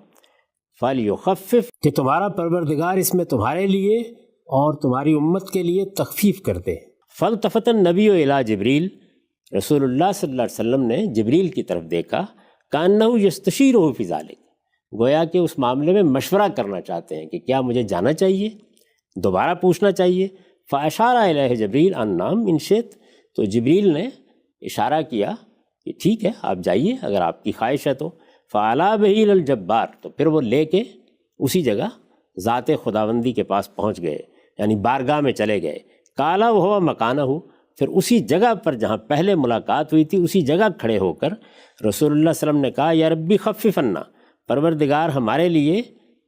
S1: فَلْيُخَفِّفْ، کہ تمہارا پروردگار اس میں تمہارے لیے اور تمہاری امت کے لیے تخفیف کر دے۔ فَالْتَفَتَ النَّبِيُّ إِلَىٰ جِبْرِيلَ، رسول اللہ صلی اللہ علیہ وسلم نے جبریل کی طرف دیکھا، كَأَنَّهُ يَسْتَشِيرُهُ فِي ذَلِكَ، گویا کہ اس معاملے میں مشورہ کرنا چاہتے ہیں کہ کیا مجھے جانا چاہیے، دوبارہ پوچھنا چاہیے۔ فَأَشَارَ إِلَيْهِ جِبْرِيلُ أَن نَّعَمْ إِن شِئْتَ، تو جبریل نے اشارہ کیا کہ ٹھیک ہے آپ جائیے اگر آپ کی خواہش ہے تو۔ فعلا بہی الجبار، تو پھر وہ لے کے اسی جگہ ذات خداوندی کے پاس پہنچ گئے، یعنی بارگاہ میں چلے گئے۔ کالا وہ ہوا مکانہ ہو، پھر اسی جگہ پر جہاں پہلے ملاقات ہوئی تھی اسی جگہ کھڑے ہو کر رسول اللہ صلی اللہ علیہ وسلم نے کہا یا ربی خفف عنا، پروردگار ہمارے لیے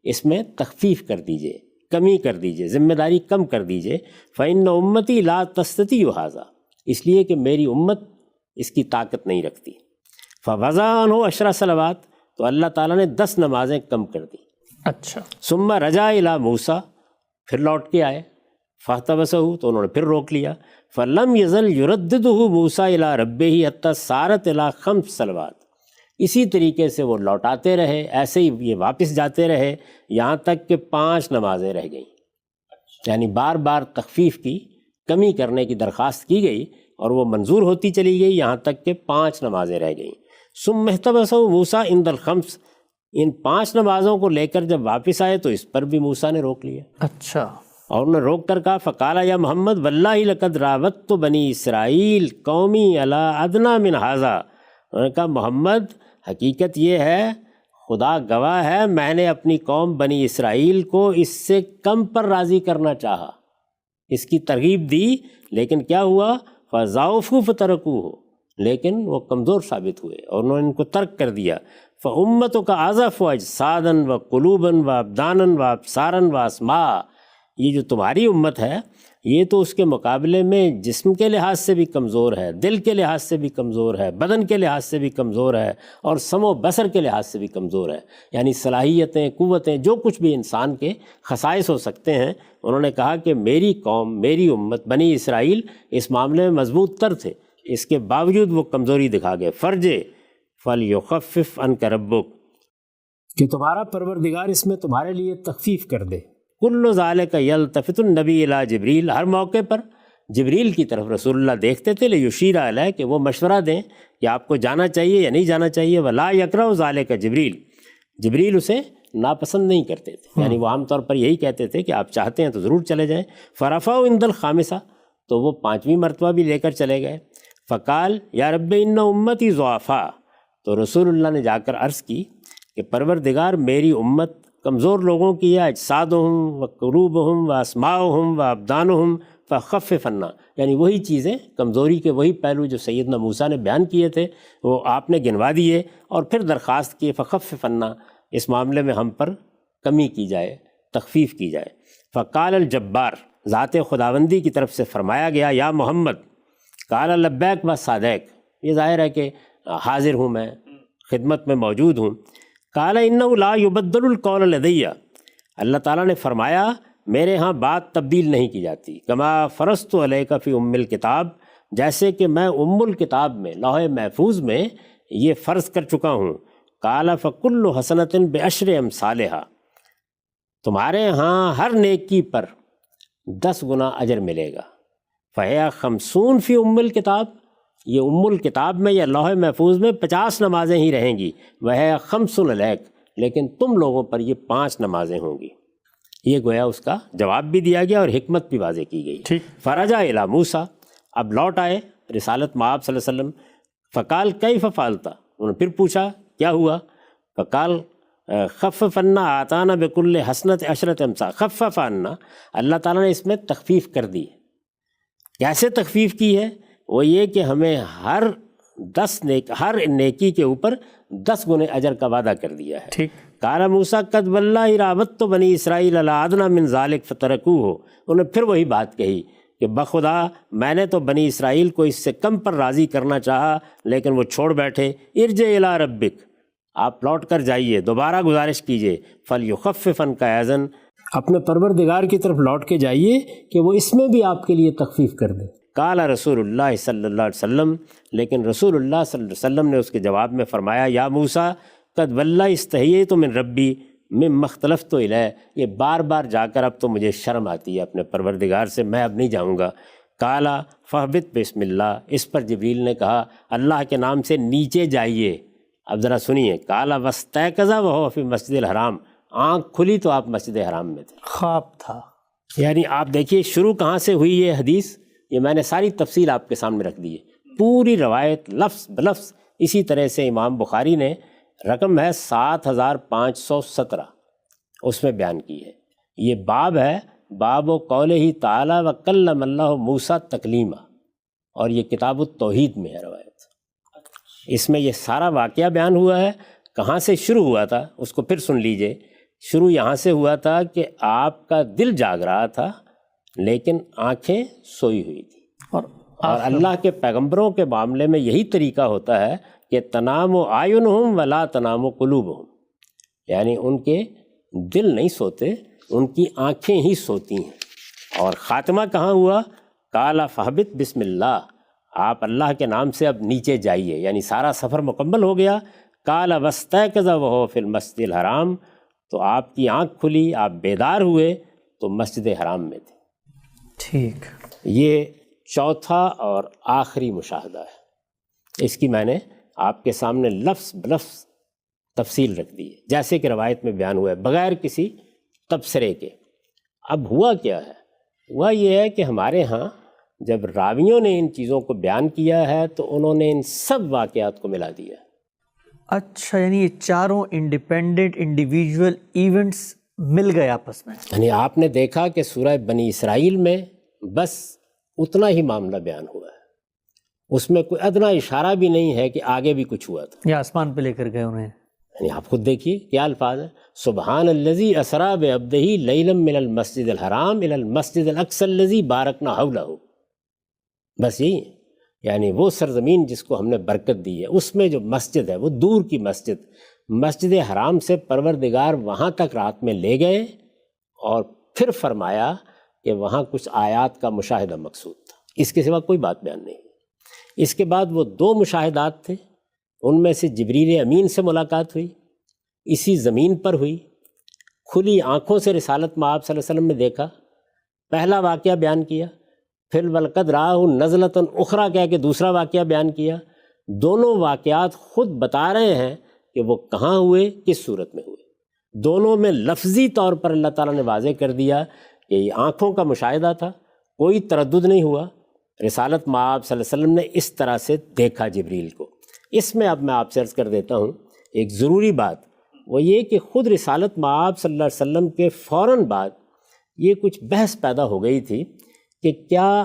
S1: اس میں تخفیف کر دیجئے، کمی کر دیجئے، ذمہ داری کم کر دیجئے۔ فإن امتی لا تستطیع ھذا، اس لیے کہ میری امت اس کی طاقت نہیں رکھتی۔ فوضع عنہ 10 صلوات، تو اللہ تعالیٰ نے 10 نمازیں کم کر دی۔
S2: اچھا،
S1: ثم رجع الی موسیٰ، پھر لوٹ کے آئے، فاحتبسہ، تو انہوں نے پھر روک لیا۔ فلم یزل یرددہ موسیٰ الی ربہ حتی صارت الی 5 صلوات، اسی طریقے سے وہ لوٹاتے رہے، ایسے ہی یہ واپس جاتے رہے یہاں تک کہ 5 نمازیں رہ گئیں، یعنی بار بار تخفیف کی، کمی کرنے کی درخواست کی گئی اور وہ منظور ہوتی چلی گئی یہاں تک کہ 5 نمازیں رہ گئیں۔ ثم احتبسہ موسیٰ عند الخمس، ان 5 نمازوں کو لے کر جب واپس آئے تو اس پر بھی موسیٰ نے روک لیا،
S2: اچھا،
S1: اور انہوں نے روک کر کہا فقال یا محمد واللہ لقد راودت بنی اسرائیل قومی علی ادنی من ھذا، انہوں نے کہا محمد حقیقت یہ ہے، خدا گواہ ہے، میں نے اپنی قوم بنی اسرائیل کو اس سے کم پر راضی کرنا چاہا، اس کی ترغیب دی، لیکن کیا ہوا؟ فضعفوا فترکوہ، لیکن وہ کمزور ثابت ہوئے اور انہوں نے ان کو ترک کر دیا۔ فامتک اضعف اجسادا وقلوبا وابدانا وابصارا واسماء، یہ جو تمہاری امت ہے یہ تو اس کے مقابلے میں جسم کے لحاظ سے بھی کمزور ہے، دل کے لحاظ سے بھی کمزور ہے، بدن کے لحاظ سے بھی کمزور ہے، اور سمع و بصر کے لحاظ سے بھی کمزور ہے، یعنی صلاحیتیں، قوتیں، جو کچھ بھی انسان کے خصائص ہو سکتے ہیں۔ انہوں نے کہا کہ میری قوم، میری امت بنی اسرائیل اس معاملے میں مضبوط تر تھے، اس کے باوجود وہ کمزوری دکھا گئے۔ فرجے فلیخفف عنک ربک، کہ تمہارا پروردگار اس میں تمہارے لیے تخفیف کر دے۔ کل ذالک یلتفت النبی الی جبریل، ہر موقع پر جبریل کی طرف رسول اللہ دیکھتے تھے، لیشیر علیہ، کہ وہ مشورہ دیں کہ آپ کو جانا چاہیے یا نہیں جانا چاہیے۔ ولا یکرہ ذالک جبریل، جبریل اسے ناپسند نہیں کرتے تھے، یعنی وہ عام طور پر یہی کہتے تھے کہ آپ چاہتے ہیں تو ضرور چلے جائیں۔ فرفعوا عند الخامسہ، تو وہ 5ویں مرتبہ بھی لے کر چلے گئے۔ فقال یا رب ان امتی ضعفاء، تو رسول اللہ نے جا کر عرض کی کہ پروردگار میری امت کمزور لوگوں کی ہے، اجسادہم و قلوبہم و اسماؤہم و ابدانہم فخفف عنا، یعنی وہی چیزیں، کمزوری کے وہی پہلو جو سیدنا موسیٰ نے بیان کیے تھے وہ آپ نے گنوا دیے، اور پھر درخواست کی فخفف عنا، اس معاملے میں ہم پر کمی کی جائے، تخفیف کی جائے۔ فقال الجبار، ذات خداوندی کی طرف سے فرمایا گیا یا محمد، قال لبیک و صادق، یہ ظاہر ہے کہ حاضر ہوں، میں خدمت میں موجود ہوں۔ قال انہ لا یبدل القول لدی، اللہ تعالیٰ نے فرمایا میرے ہاں بات تبدیل نہیں کی جاتی۔ کما فرضت علیک فی ام الکتاب، جیسے کہ میں ام الکتاب میں، لوح محفوظ میں یہ فرض کر چکا ہوں۔ قال فکل حسنۃ بعشر امثالھا، تمہارے ہاں ہر نیکی پر 10 گنا اجر ملے گا۔ فہی 50 فی ام الکتاب، یہ ام الکتاب میں یا لوح محفوظ میں 50 نمازیں ہی رہیں گی۔ وہ 5 علیک، لیکن تم لوگوں پر یہ 5 نمازیں ہوں گی۔ یہ گویا اس کا جواب بھی دیا گیا اور حکمت بھی واضح کی گئی۔ فرجع الی موسیٰ، اب لوٹ آئے رسالت مآب صلی اللہ علیہ وسلم۔ فقال کیف فعلت، انہوں نے پھر پوچھا کیا ہوا؟ فقال خفف عنا آتانا بکل حسنۃ 10 امثال، خفف عنا، اللہ تعالیٰ نے اس میں تخفیف کر دی۔ کیسے تخفیف کی ہے؟ وہ یہ کہ ہمیں ہر نیکی کے اوپر 10 گنے اجر کا وعدہ کر دیا ہے۔
S2: ٹھیک۔
S1: قال موسیٰ قد واللہ راودت بنی اسرائیل علی ادنی من ذلک فترکوہ، انہوں نے پھر وہی بات کہی کہ بخدا میں نے تو بنی اسرائیل کو اس سے کم پر راضی کرنا چاہا لیکن وہ چھوڑ بیٹھے۔ ارجع الی ربک، آپ لوٹ کر جائیے، دوبارہ گزارش کیجیے، فلیخفف عنک اذن، اپنے پروردگار کی طرف لوٹ کے جائیے کہ وہ اس میں بھی آپ کے لیے تخفیف کر دے۔ قال رسول اللہ صلی اللہ علیہ وسلم، لیکن رسول اللہ صلی اللہ علیہ وسلم نے اس کے جواب میں فرمایا یا موسیٰ قد واللہ استحییت من ربی مما اختلفت الیہ، یہ بار بار جا کر اب تو مجھے شرم آتی ہے اپنے پروردگار سے، میں اب نہیں جاؤں گا۔ قال فاہبط بسم اللہ، اس پر جبریل نے کہا اللہ کے نام سے نیچے جائیے۔ اب ذرا سنیے، قال واستيقظ وهو فی مسجد الحرام، آنکھ کھلی تو آپ مسجد حرام میں تھے،
S2: خواب تھا۔
S1: یعنی آپ دیکھیے شروع کہاں سے ہوئی یہ حدیث، یہ میں نے ساری تفصیل آپ کے سامنے رکھ دی ہے، پوری روایت لفظ بلفظ اسی طرح سے امام بخاری نے رقم ہے 7517، اس میں بیان کی ہے۔ یہ باب ہے باب و قولہ تعالی و کلم اللہ موسیٰ تکلیما، اور یہ کتاب التوحید میں ہے روایت۔ اس میں یہ سارا واقعہ بیان ہوا ہے۔ کہاں سے شروع ہوا تھا اس کو پھر سن لیجئے۔ شروع یہاں سے ہوا تھا کہ آپ کا دل جاگ رہا تھا لیکن آنکھیں سوئی ہوئی تھی، اور اللہ کے پیغمبروں کے معاملے میں یہی طریقہ ہوتا ہے کہ تنام و اعینہم ولا تنام و قلوبہم، یعنی ان کے دل نہیں سوتے، ان کی آنکھیں ہی سوتی ہیں۔ اور خاتمہ کہاں ہوا؟ قال فاہبط بسم اللہ، آپ اللہ کے نام سے اب نیچے جائیے، یعنی سارا سفر مکمل ہو گیا۔ قال واستيقظ وهو في المسجد الحرام، تو آپ کی آنکھ کھلی، آپ بیدار ہوئے تو مسجد حرام میں تھے۔
S2: ٹھیک،
S1: یہ چوتھا اور آخری مشاہدہ ہے۔ اس کی میں نے آپ کے سامنے لفظ بلفظ تفصیل رکھ دی ہے جیسے کہ روایت میں بیان ہوا ہے، بغیر کسی تبصرے کے۔ اب ہوا کیا ہے؟ ہوا یہ ہے کہ ہمارے ہاں جب راویوں نے ان چیزوں کو بیان کیا ہے تو انہوں نے ان سب واقعات کو ملا دیا۔
S2: اچھا، یعنی یہ چاروں انڈیپینڈنٹ انڈیویجول ایونٹس مل گئے آپس میں۔
S1: یعنی آپ نے دیکھا کہ سورہ بنی اسرائیل میں بس اتنا ہی معاملہ بیان ہوا ہے، اس میں کوئی ادنا اشارہ بھی نہیں ہے کہ آگے بھی کچھ ہوا تھا۔
S2: یہ آسمان پہ لے کر گئے انہیں۔
S1: یعنی آپ خود دیکھیے کیا الفاظ ہیں، سبحان الذی اسریٰ بعبدہ لیلا من المسجد الحرام الی المسجد الاقصی الذی بارکنا حولہ، بس یہی ہے۔ یعنی وہ سرزمین جس کو ہم نے برکت دی ہے، اس میں جو مسجد ہے وہ دور کی مسجد حرام سے پروردگار وہاں تک رات میں لے گئے، اور پھر فرمایا کہ وہاں کچھ آیات کا مشاہدہ مقصود تھا، اس کے سوا کوئی بات بیان نہیں۔ اس کے بعد وہ 2 مشاہدات تھے، ان میں سے جبریل امین سے ملاقات ہوئی، اسی زمین پر ہوئی، کھلی آنکھوں سے رسالت مآب صلی اللہ علیہ وسلم نے دیکھا، پہلا واقعہ بیان کیا، پھر وَلَقَدْ رَآهُ نَزْلَةً اُخْرَىٰ کہہ کے دوسرا واقعہ بیان کیا۔ دونوں واقعات خود بتا رہے ہیں کہ وہ کہاں ہوئے، کس صورت میں ہوئے۔ دونوں میں لفظی طور پر اللہ تعالیٰ نے واضح کر دیا کہ یہ آنکھوں کا مشاہدہ تھا، کوئی تردد نہیں ہوا۔ رسالت مآب صلی اللہ علیہ وسلم نے اس طرح سے دیکھا جبریل کو۔ اس میں اب میں آپ سے عرض کر دیتا ہوں ایک ضروری بات، وہ یہ کہ خود رسالت مآب صلی اللہ علیہ وسلم کے فوراً بعد یہ کچھ بحث پیدا ہو گئی تھی کہ کیا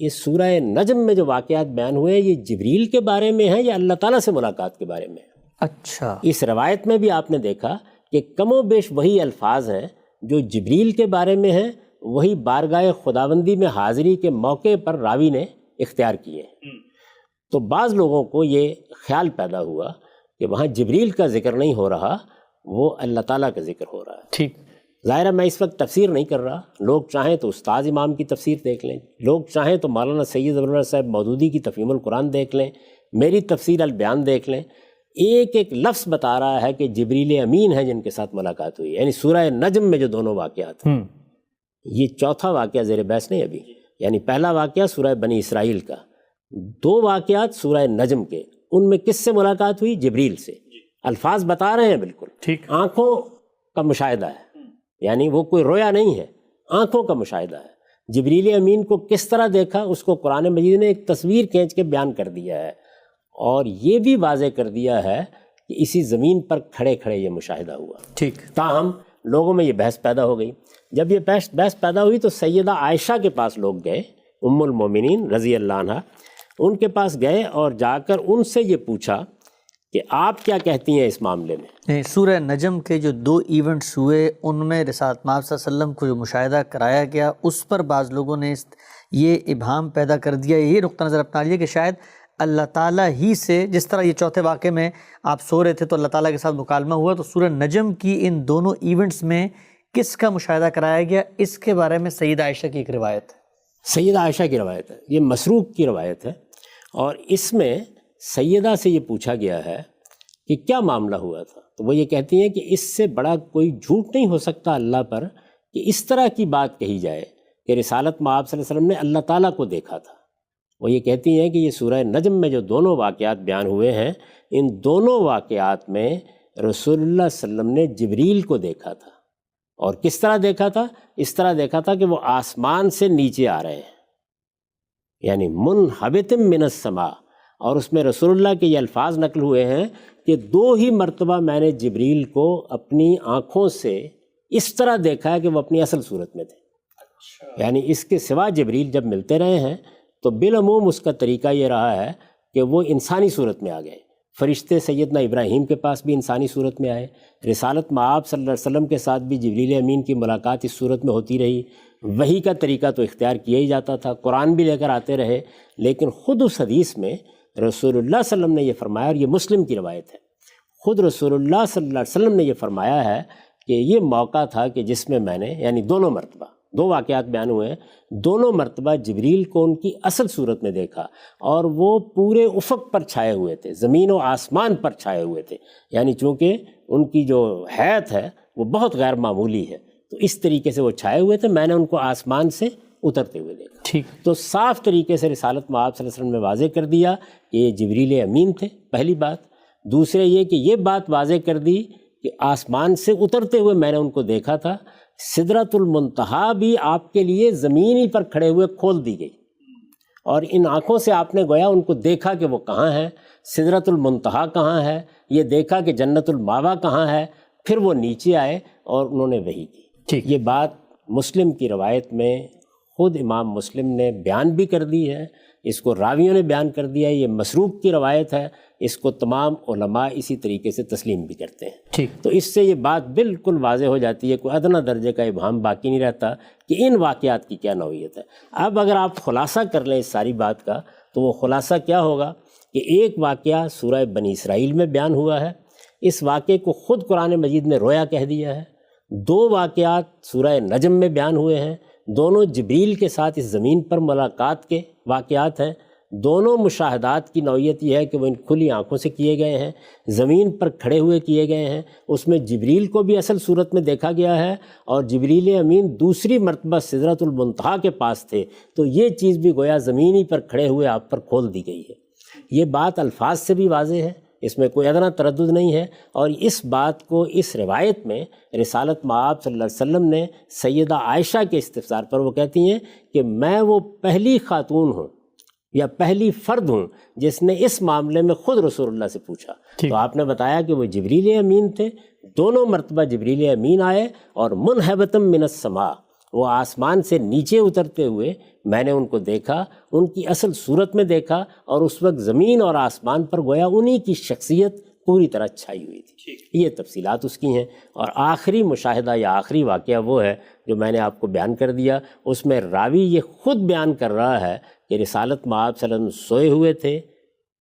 S1: یہ سورہ نجم میں جو واقعات بیان ہوئے یہ جبریل کے بارے میں ہیں یا اللہ تعالیٰ سے ملاقات کے بارے میں ہیں۔
S2: اچھا،
S1: اس روایت میں بھی آپ نے دیکھا کہ کم و بیش وہی الفاظ ہیں جو جبریل کے بارے میں ہیں، وہی بارگاہ خداوندی میں حاضری کے موقع پر راوی نے اختیار کیے ہیں۔ تو بعض لوگوں کو یہ خیال پیدا ہوا کہ وہاں جبریل کا ذکر نہیں ہو رہا، وہ اللہ تعالیٰ کا ذکر ہو رہا ہے۔
S2: ٹھیک،
S1: ظاہر ہے میں اس وقت تفسیر نہیں کر رہا، لوگ چاہیں تو استاذ امام کی تفسیر دیکھ لیں، لوگ چاہیں تو مولانا سید ابوالفضل صاحب مودودی کی تفہیم القرآن دیکھ لیں، میری تفسیر البیان دیکھ لیں۔ ایک ایک لفظ بتا رہا ہے کہ جبریل امین ہیں جن کے ساتھ ملاقات ہوئی، یعنی سورہ نجم میں جو دونوں واقعات ہیں۔ یہ چوتھا واقعہ زیر بحث نہیں ابھی، یعنی پہلا واقعہ سورہ بنی اسرائیل کا، 2 واقعات سورہ نجم کے، ان میں کس سے ملاقات ہوئی؟ جبریل سے۔ الفاظ بتا رہے ہیں بالکل،
S2: ٹھیک،
S1: آنکھوں کا مشاہدہ ہے، یعنی وہ کوئی رویا نہیں ہے، آنکھوں کا مشاہدہ ہے۔ جبریل امین کو کس طرح دیکھا اس کو قرآن مجید نے ایک تصویر کھینچ کے بیان کر دیا ہے، اور یہ بھی واضح کر دیا ہے کہ اسی زمین پر کھڑے کھڑے یہ مشاہدہ ہوا۔
S2: ٹھیک،
S1: تاہم لوگوں میں یہ بحث پیدا ہو گئی۔ جب یہ بحث پیدا ہوئی تو سیدہ عائشہ کے پاس لوگ گئے، ام المومنین رضی اللہ عنہ، ان کے پاس گئے اور جا کر ان سے یہ پوچھا کہ آپ کیا کہتی ہیں اس معاملے میں۔
S2: سورہ نجم کے جو 2 ایونٹس ہوئے ان میں رسالت مآب صلی اللہ علیہ وسلم کو جو مشاہدہ کرایا گیا، اس پر بعض لوگوں نے یہ ابہام پیدا کر دیا، یہ نقطہ نظر اپنا لیا کہ شاید اللہ تعالیٰ ہی سے، جس طرح یہ چوتھے واقعے میں آپ سو رہے تھے تو اللہ تعالیٰ کے ساتھ مکالمہ ہوا، تو سورہ نجم کی ان دونوں ایونٹس میں کس کا مشاہدہ کرایا گیا، اس کے بارے میں سیدہ عائشہ کی ایک روایت ہے۔
S1: سیدہ عائشہ کی روایت ہے، یہ مسروق کی روایت ہے، اور اس میں سیدہ سے یہ پوچھا گیا ہے کہ کیا معاملہ ہوا تھا، تو وہ یہ کہتی ہیں کہ اس سے بڑا کوئی جھوٹ نہیں ہو سکتا اللہ پر کہ اس طرح کی بات کہی جائے کہ رسالت مآب صلی اللہ علیہ وسلم نے اللہ تعالیٰ کو دیکھا تھا۔ وہ یہ کہتی ہیں کہ یہ سورہ نجم میں جو دونوں واقعات بیان ہوئے ہیں، ان دونوں واقعات میں رسول اللہ صلی اللہ علیہ وسلم نے جبریل کو دیکھا تھا، اور کس طرح دیکھا تھا؟ اس طرح دیکھا تھا کہ وہ آسمان سے نیچے آ رہے ہیں، یعنی منحبت من السماء، اور اس میں رسول اللہ کے یہ الفاظ نقل ہوئے ہیں کہ 2 ہی مرتبہ میں نے جبریل کو اپنی آنکھوں سے اس طرح دیکھا ہے کہ وہ اپنی اصل صورت میں تھے. یعنی اس کے سوا جبریل جب ملتے رہے ہیں تو بالعموم اس کا طریقہ یہ رہا ہے کہ وہ انسانی صورت میں آ گئے. فرشتے سیدنا ابراہیم کے پاس بھی انسانی صورت میں آئے. رسالت مآب صلی اللہ علیہ وسلم کے ساتھ بھی جبریل امین کی ملاقات اس صورت میں ہوتی رہی. وحی کا طریقہ تو اختیار کیا ہی جاتا تھا, قرآن بھی لے کر آتے رہے. لیکن خود اس حدیث میں رسول اللہ صلی اللہ علیہ وسلم نے یہ فرمایا, اور یہ مسلم کی روایت ہے, خود رسول اللہ صلی اللہ علیہ وسلم نے یہ فرمایا ہے کہ یہ موقع تھا کہ جس میں میں نے, یعنی دونوں مرتبہ 2 واقعات بیان ہوئے ہیں, دونوں مرتبہ جبریل کو ان کی اصل صورت میں دیکھا, اور وہ پورے افق پر چھائے ہوئے تھے, زمین و آسمان پر چھائے ہوئے تھے. یعنی چونکہ ان کی جو حیت ہے وہ بہت غیر معمولی ہے, تو اس طریقے سے وہ چھائے ہوئے تھے. میں نے ان کو آسمان سے اترتے ہوئے دیکھا.
S2: ٹھیک.
S1: تو صاف طریقے سے رسالت مآب صلی اللہ علیہ وسلم نے واضح کر دیا کہ یہ جبریل امین تھے, پہلی بات. دوسرے یہ کہ یہ بات واضح کر دی کہ آسمان سے اترتے ہوئے میں نے ان کو دیکھا تھا. سدرۃ المنتہا بھی آپ کے لیے زمین ہی پر کھڑے ہوئے کھول دی گئی, اور ان آنکھوں سے آپ نے گویا ان کو دیکھا کہ وہ کہاں ہیں, سدرۃ المنتہا کہاں ہے, یہ دیکھا کہ جنت الماوا کہاں ہے. پھر وہ نیچے آئے اور انہوں نے وحی کی.
S2: ٹھیک.
S1: یہ بات مسلم کی روایت میں خود امام مسلم نے بیان بھی کر دی ہے, اس کو راویوں نے بیان کر دیا ہے. یہ مسروق کی روایت ہے, اس کو تمام علماء اسی طریقے سے تسلیم بھی کرتے ہیں.
S2: ٹھیک.
S1: تو اس سے یہ بات بالکل واضح ہو جاتی ہے, کوئی ادنیٰ درجے کا ابہام باقی نہیں رہتا کہ ان واقعات کی کیا نوعیت ہے. اب اگر آپ خلاصہ کر لیں اس ساری بات کا, تو وہ خلاصہ کیا ہوگا کہ ایک واقعہ سورہ بنی اسرائیل میں بیان ہوا ہے, اس واقعے کو خود قرآن مجید نے رویا کہہ دیا ہے. 2 واقعات سورہ نجم میں بیان ہوئے ہیں, دونوں جبریل کے ساتھ اس زمین پر ملاقات کے واقعات ہیں. دونوں مشاہدات کی نوعیت یہ ہے کہ وہ ان کھلی آنکھوں سے کیے گئے ہیں, زمین پر کھڑے ہوئے کیے گئے ہیں. اس میں جبریل کو بھی اصل صورت میں دیکھا گیا ہے, اور جبریل امین دوسری مرتبہ سدرۃ المنتہا کے پاس تھے, تو یہ چیز بھی گویا زمینی پر کھڑے ہوئے آپ پر کھول دی گئی ہے. یہ بات الفاظ سے بھی واضح ہے, اس میں کوئی ادنیٰ تردد نہیں ہے. اور اس بات کو اس روایت میں رسالت مآب صلی اللہ علیہ وسلم نے سیدہ عائشہ کے استفسار پر وہ کہتی ہیں کہ میں وہ پہلی خاتون ہوں یا پہلی فرد ہوں جس نے اس معاملے میں خود رسول اللہ سے پوچھا. تو آپ نے بتایا کہ وہ جبریل امین تھے. دونوں مرتبہ جبریل امین آئے, اور منحبتم من السماء, وہ آسمان سے نیچے اترتے ہوئے میں نے ان کو دیکھا, ان کی اصل صورت میں دیکھا, اور اس وقت زمین اور آسمان پر گویا انہی کی شخصیت پوری طرح چھائی ہوئی تھی. یہ تفصیلات اس کی ہیں. اور آخری مشاہدہ یا آخری واقعہ وہ ہے جو میں نے آپ کو بیان کر دیا. اس میں راوی یہ خود بیان کر رہا ہے کہ رسالت مآب صلی اللہ علیہ وسلم سوئے ہوئے تھے,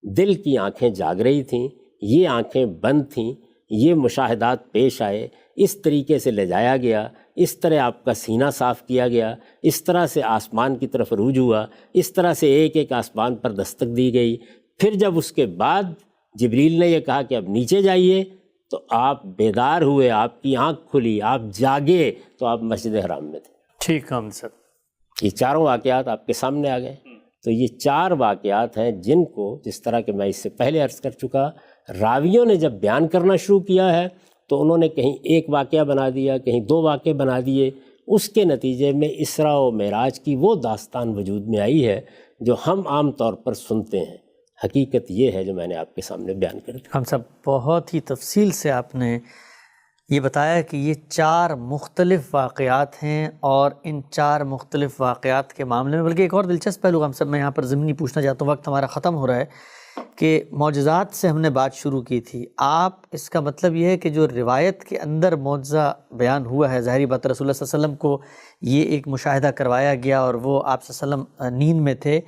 S1: دل کی آنکھیں جاگ رہی تھیں, یہ آنکھیں بند تھیں, یہ مشاہدات پیش آئے, اس طریقے سے لے جایا گیا, اس طرح آپ کا سینہ صاف کیا گیا, اس طرح سے آسمان کی طرف عروج ہوا, اس طرح سے ایک ایک آسمان پر دستک دی گئی. پھر جب اس کے بعد جبریل نے یہ کہا کہ اب نیچے جائیے, تو آپ بیدار ہوئے, آپ کی آنکھ کھلی, آپ جاگے, تو آپ مسجد حرام میں تھے.
S2: ٹھیک ہے سر.
S1: یہ چاروں واقعات آپ کے سامنے آ گئے. تو یہ 4 واقعات ہیں جن کو, جس طرح کہ میں اس سے پہلے عرض کر چکا, راویوں نے جب بیان کرنا شروع کیا ہے تو انہوں نے کہیں ایک واقعہ بنا دیا, کہیں 2 واقعے بنا دیے. اس کے نتیجے میں اسراء و معراج کی وہ داستان وجود میں آئی ہے جو ہم عام طور پر سنتے ہیں. حقیقت یہ ہے جو میں نے آپ کے سامنے بیان کر دی.
S2: ہم سب بہت ہی تفصیل سے آپ نے یہ بتایا کہ یہ 4 مختلف واقعات ہیں, اور ان 4 مختلف واقعات کے معاملے میں بلکہ ایک اور دلچسپ پہلو ہم سب میں یہاں پر ضمنی پوچھنا چاہتا ہوں, وقت ہمارا ختم ہو رہا ہے, کہ معجزات سے ہم نے بات شروع کی تھی. آپ اس کا مطلب یہ ہے کہ جو روایت کے اندر معجزہ بیان ہوا ہے, ظاہری بات رسول اللہ صلی اللہ علیہ وسلم کو یہ ایک مشاہدہ کروایا گیا اور وہ آپ صلی اللہ علیہ وسلم نیند میں تھے,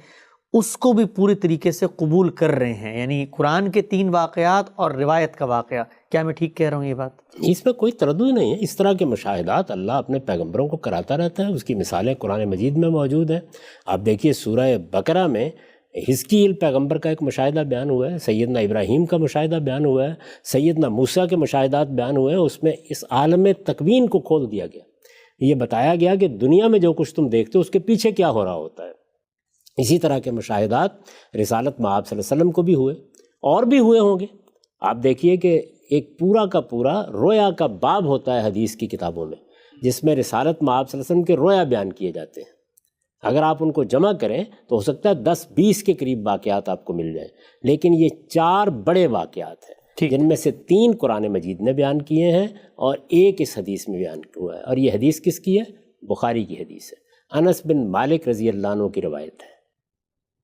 S2: اس کو بھی پوری طریقے سے قبول کر رہے ہیں. یعنی قرآن کے 3 واقعات اور روایت کا واقعہ, کیا میں ٹھیک کہہ رہا ہوں یہ بات؟
S1: اس میں کوئی تردد نہیں ہے. اس طرح کے مشاہدات اللہ اپنے پیغمبروں کو کراتا رہتا ہے, اس کی مثالیں قرآن مجید میں موجود ہیں. آپ دیکھیے سورہ بقرہ میں حزقیل پیغمبر کا ایک مشاہدہ بیان ہوا ہے, سیدنا ابراہیم کا مشاہدہ بیان ہوا ہے, سیدنا موسیٰ کے مشاہدات بیان ہوئے ہیں. اس میں اس عالم تکوین کو کھول دیا گیا, یہ بتایا گیا کہ دنیا میں جو کچھ تم دیکھتے ہو اس کے پیچھے کیا ہو رہا ہوتا ہے. اسی طرح کے مشاہدات رسالت مآب صلی اللہ علیہ وسلم کو بھی ہوئے, اور بھی ہوئے ہوں گے. آپ دیکھیے کہ ایک پورا کا پورا رویا کا باب ہوتا ہے حدیث کی کتابوں میں, جس میں رسالت مآب صلی اللہ علیہ وسلم کے رویا بیان کیے جاتے ہیں. اگر آپ ان کو جمع کریں تو ہو سکتا ہے 10-20 کے قریب واقعات آپ کو مل جائیں، لیکن یہ 4 بڑے واقعات ہیں جن میں سے 3 قرآن مجید نے بیان کیے ہیں اور 1 اس حدیث میں بیان ہوا ہے، اور یہ حدیث کس کی ہے؟ بخاری کی حدیث ہے، انس بن مالک رضی اللہ عنہ کی روایت ہے۔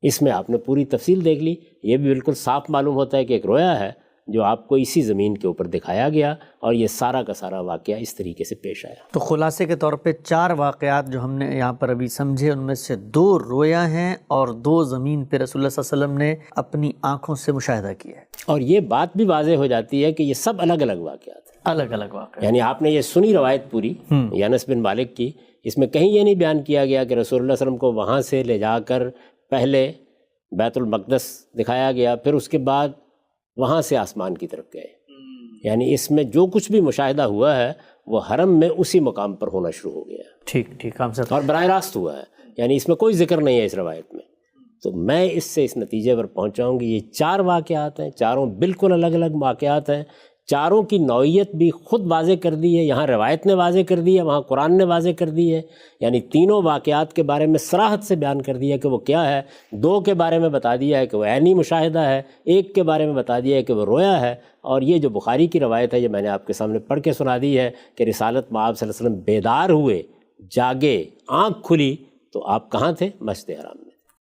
S1: اس میں آپ نے پوری تفصیل دیکھ لی، یہ بھی بالکل صاف معلوم ہوتا ہے کہ ایک رویا ہے جو آپ کو اسی زمین کے اوپر دکھایا گیا، اور یہ سارا کا سارا واقعہ اس طریقے سے پیش آیا۔
S2: تو خلاصے کے طور پہ 4 واقعات جو ہم نے یہاں پر ابھی سمجھے، ان میں سے 2 رویا ہیں اور 2 زمین پہ رسول اللہ صلی اللہ علیہ وسلم نے اپنی آنکھوں سے مشاہدہ کیا ہے۔
S1: اور یہ بات بھی واضح ہو جاتی ہے کہ یہ سب الگ الگ واقعات ہیں،
S2: الگ الگ واقعات،
S1: یعنی آپ نے یہ سنی روایت پوری انس بن مالک کی، اس میں کہیں یہ نہیں بیان کیا گیا کہ رسول اللہ صلی اللہ علیہ وسلم کو وہاں سے لے جا کر پہلے بیت المقدس دکھایا گیا، پھر اس کے بعد وہاں سے آسمان کی طرف گئے، یعنی اس میں جو کچھ بھی مشاہدہ ہوا ہے وہ حرم میں اسی مقام پر ہونا شروع ہو گیا،
S2: ٹھیک ہم سب،
S1: اور براہ راست ہوا ہے، یعنی اس میں کوئی ذکر نہیں ہے اس روایت میں۔ تو میں اس سے اس نتیجے پر پہنچاؤں گی، یہ 4 واقعات ہیں، چاروں بالکل الگ الگ واقعات ہیں، چاروں کی نوعیت بھی خود واضح کر دی ہے، یہاں روایت نے واضح کر دی ہے، وہاں قرآن نے واضح کر دی ہے، یعنی تینوں واقعات کے بارے میں صراحت سے بیان کر دیا کہ وہ کیا ہے، 2 کے بارے میں بتا دیا ہے کہ وہ عینی مشاہدہ ہے، 1 کے بارے میں بتا دیا ہے کہ وہ رویا ہے، اور یہ جو بخاری کی روایت ہے یہ میں نے آپ کے سامنے پڑھ کے سنا دی ہے کہ رسالت میں آپ صلی اللہ علیہ وسلم بیدار ہوئے، جاگے، آنکھ کھلی تو آپ کہاں تھے؟ مسجد حرام میں۔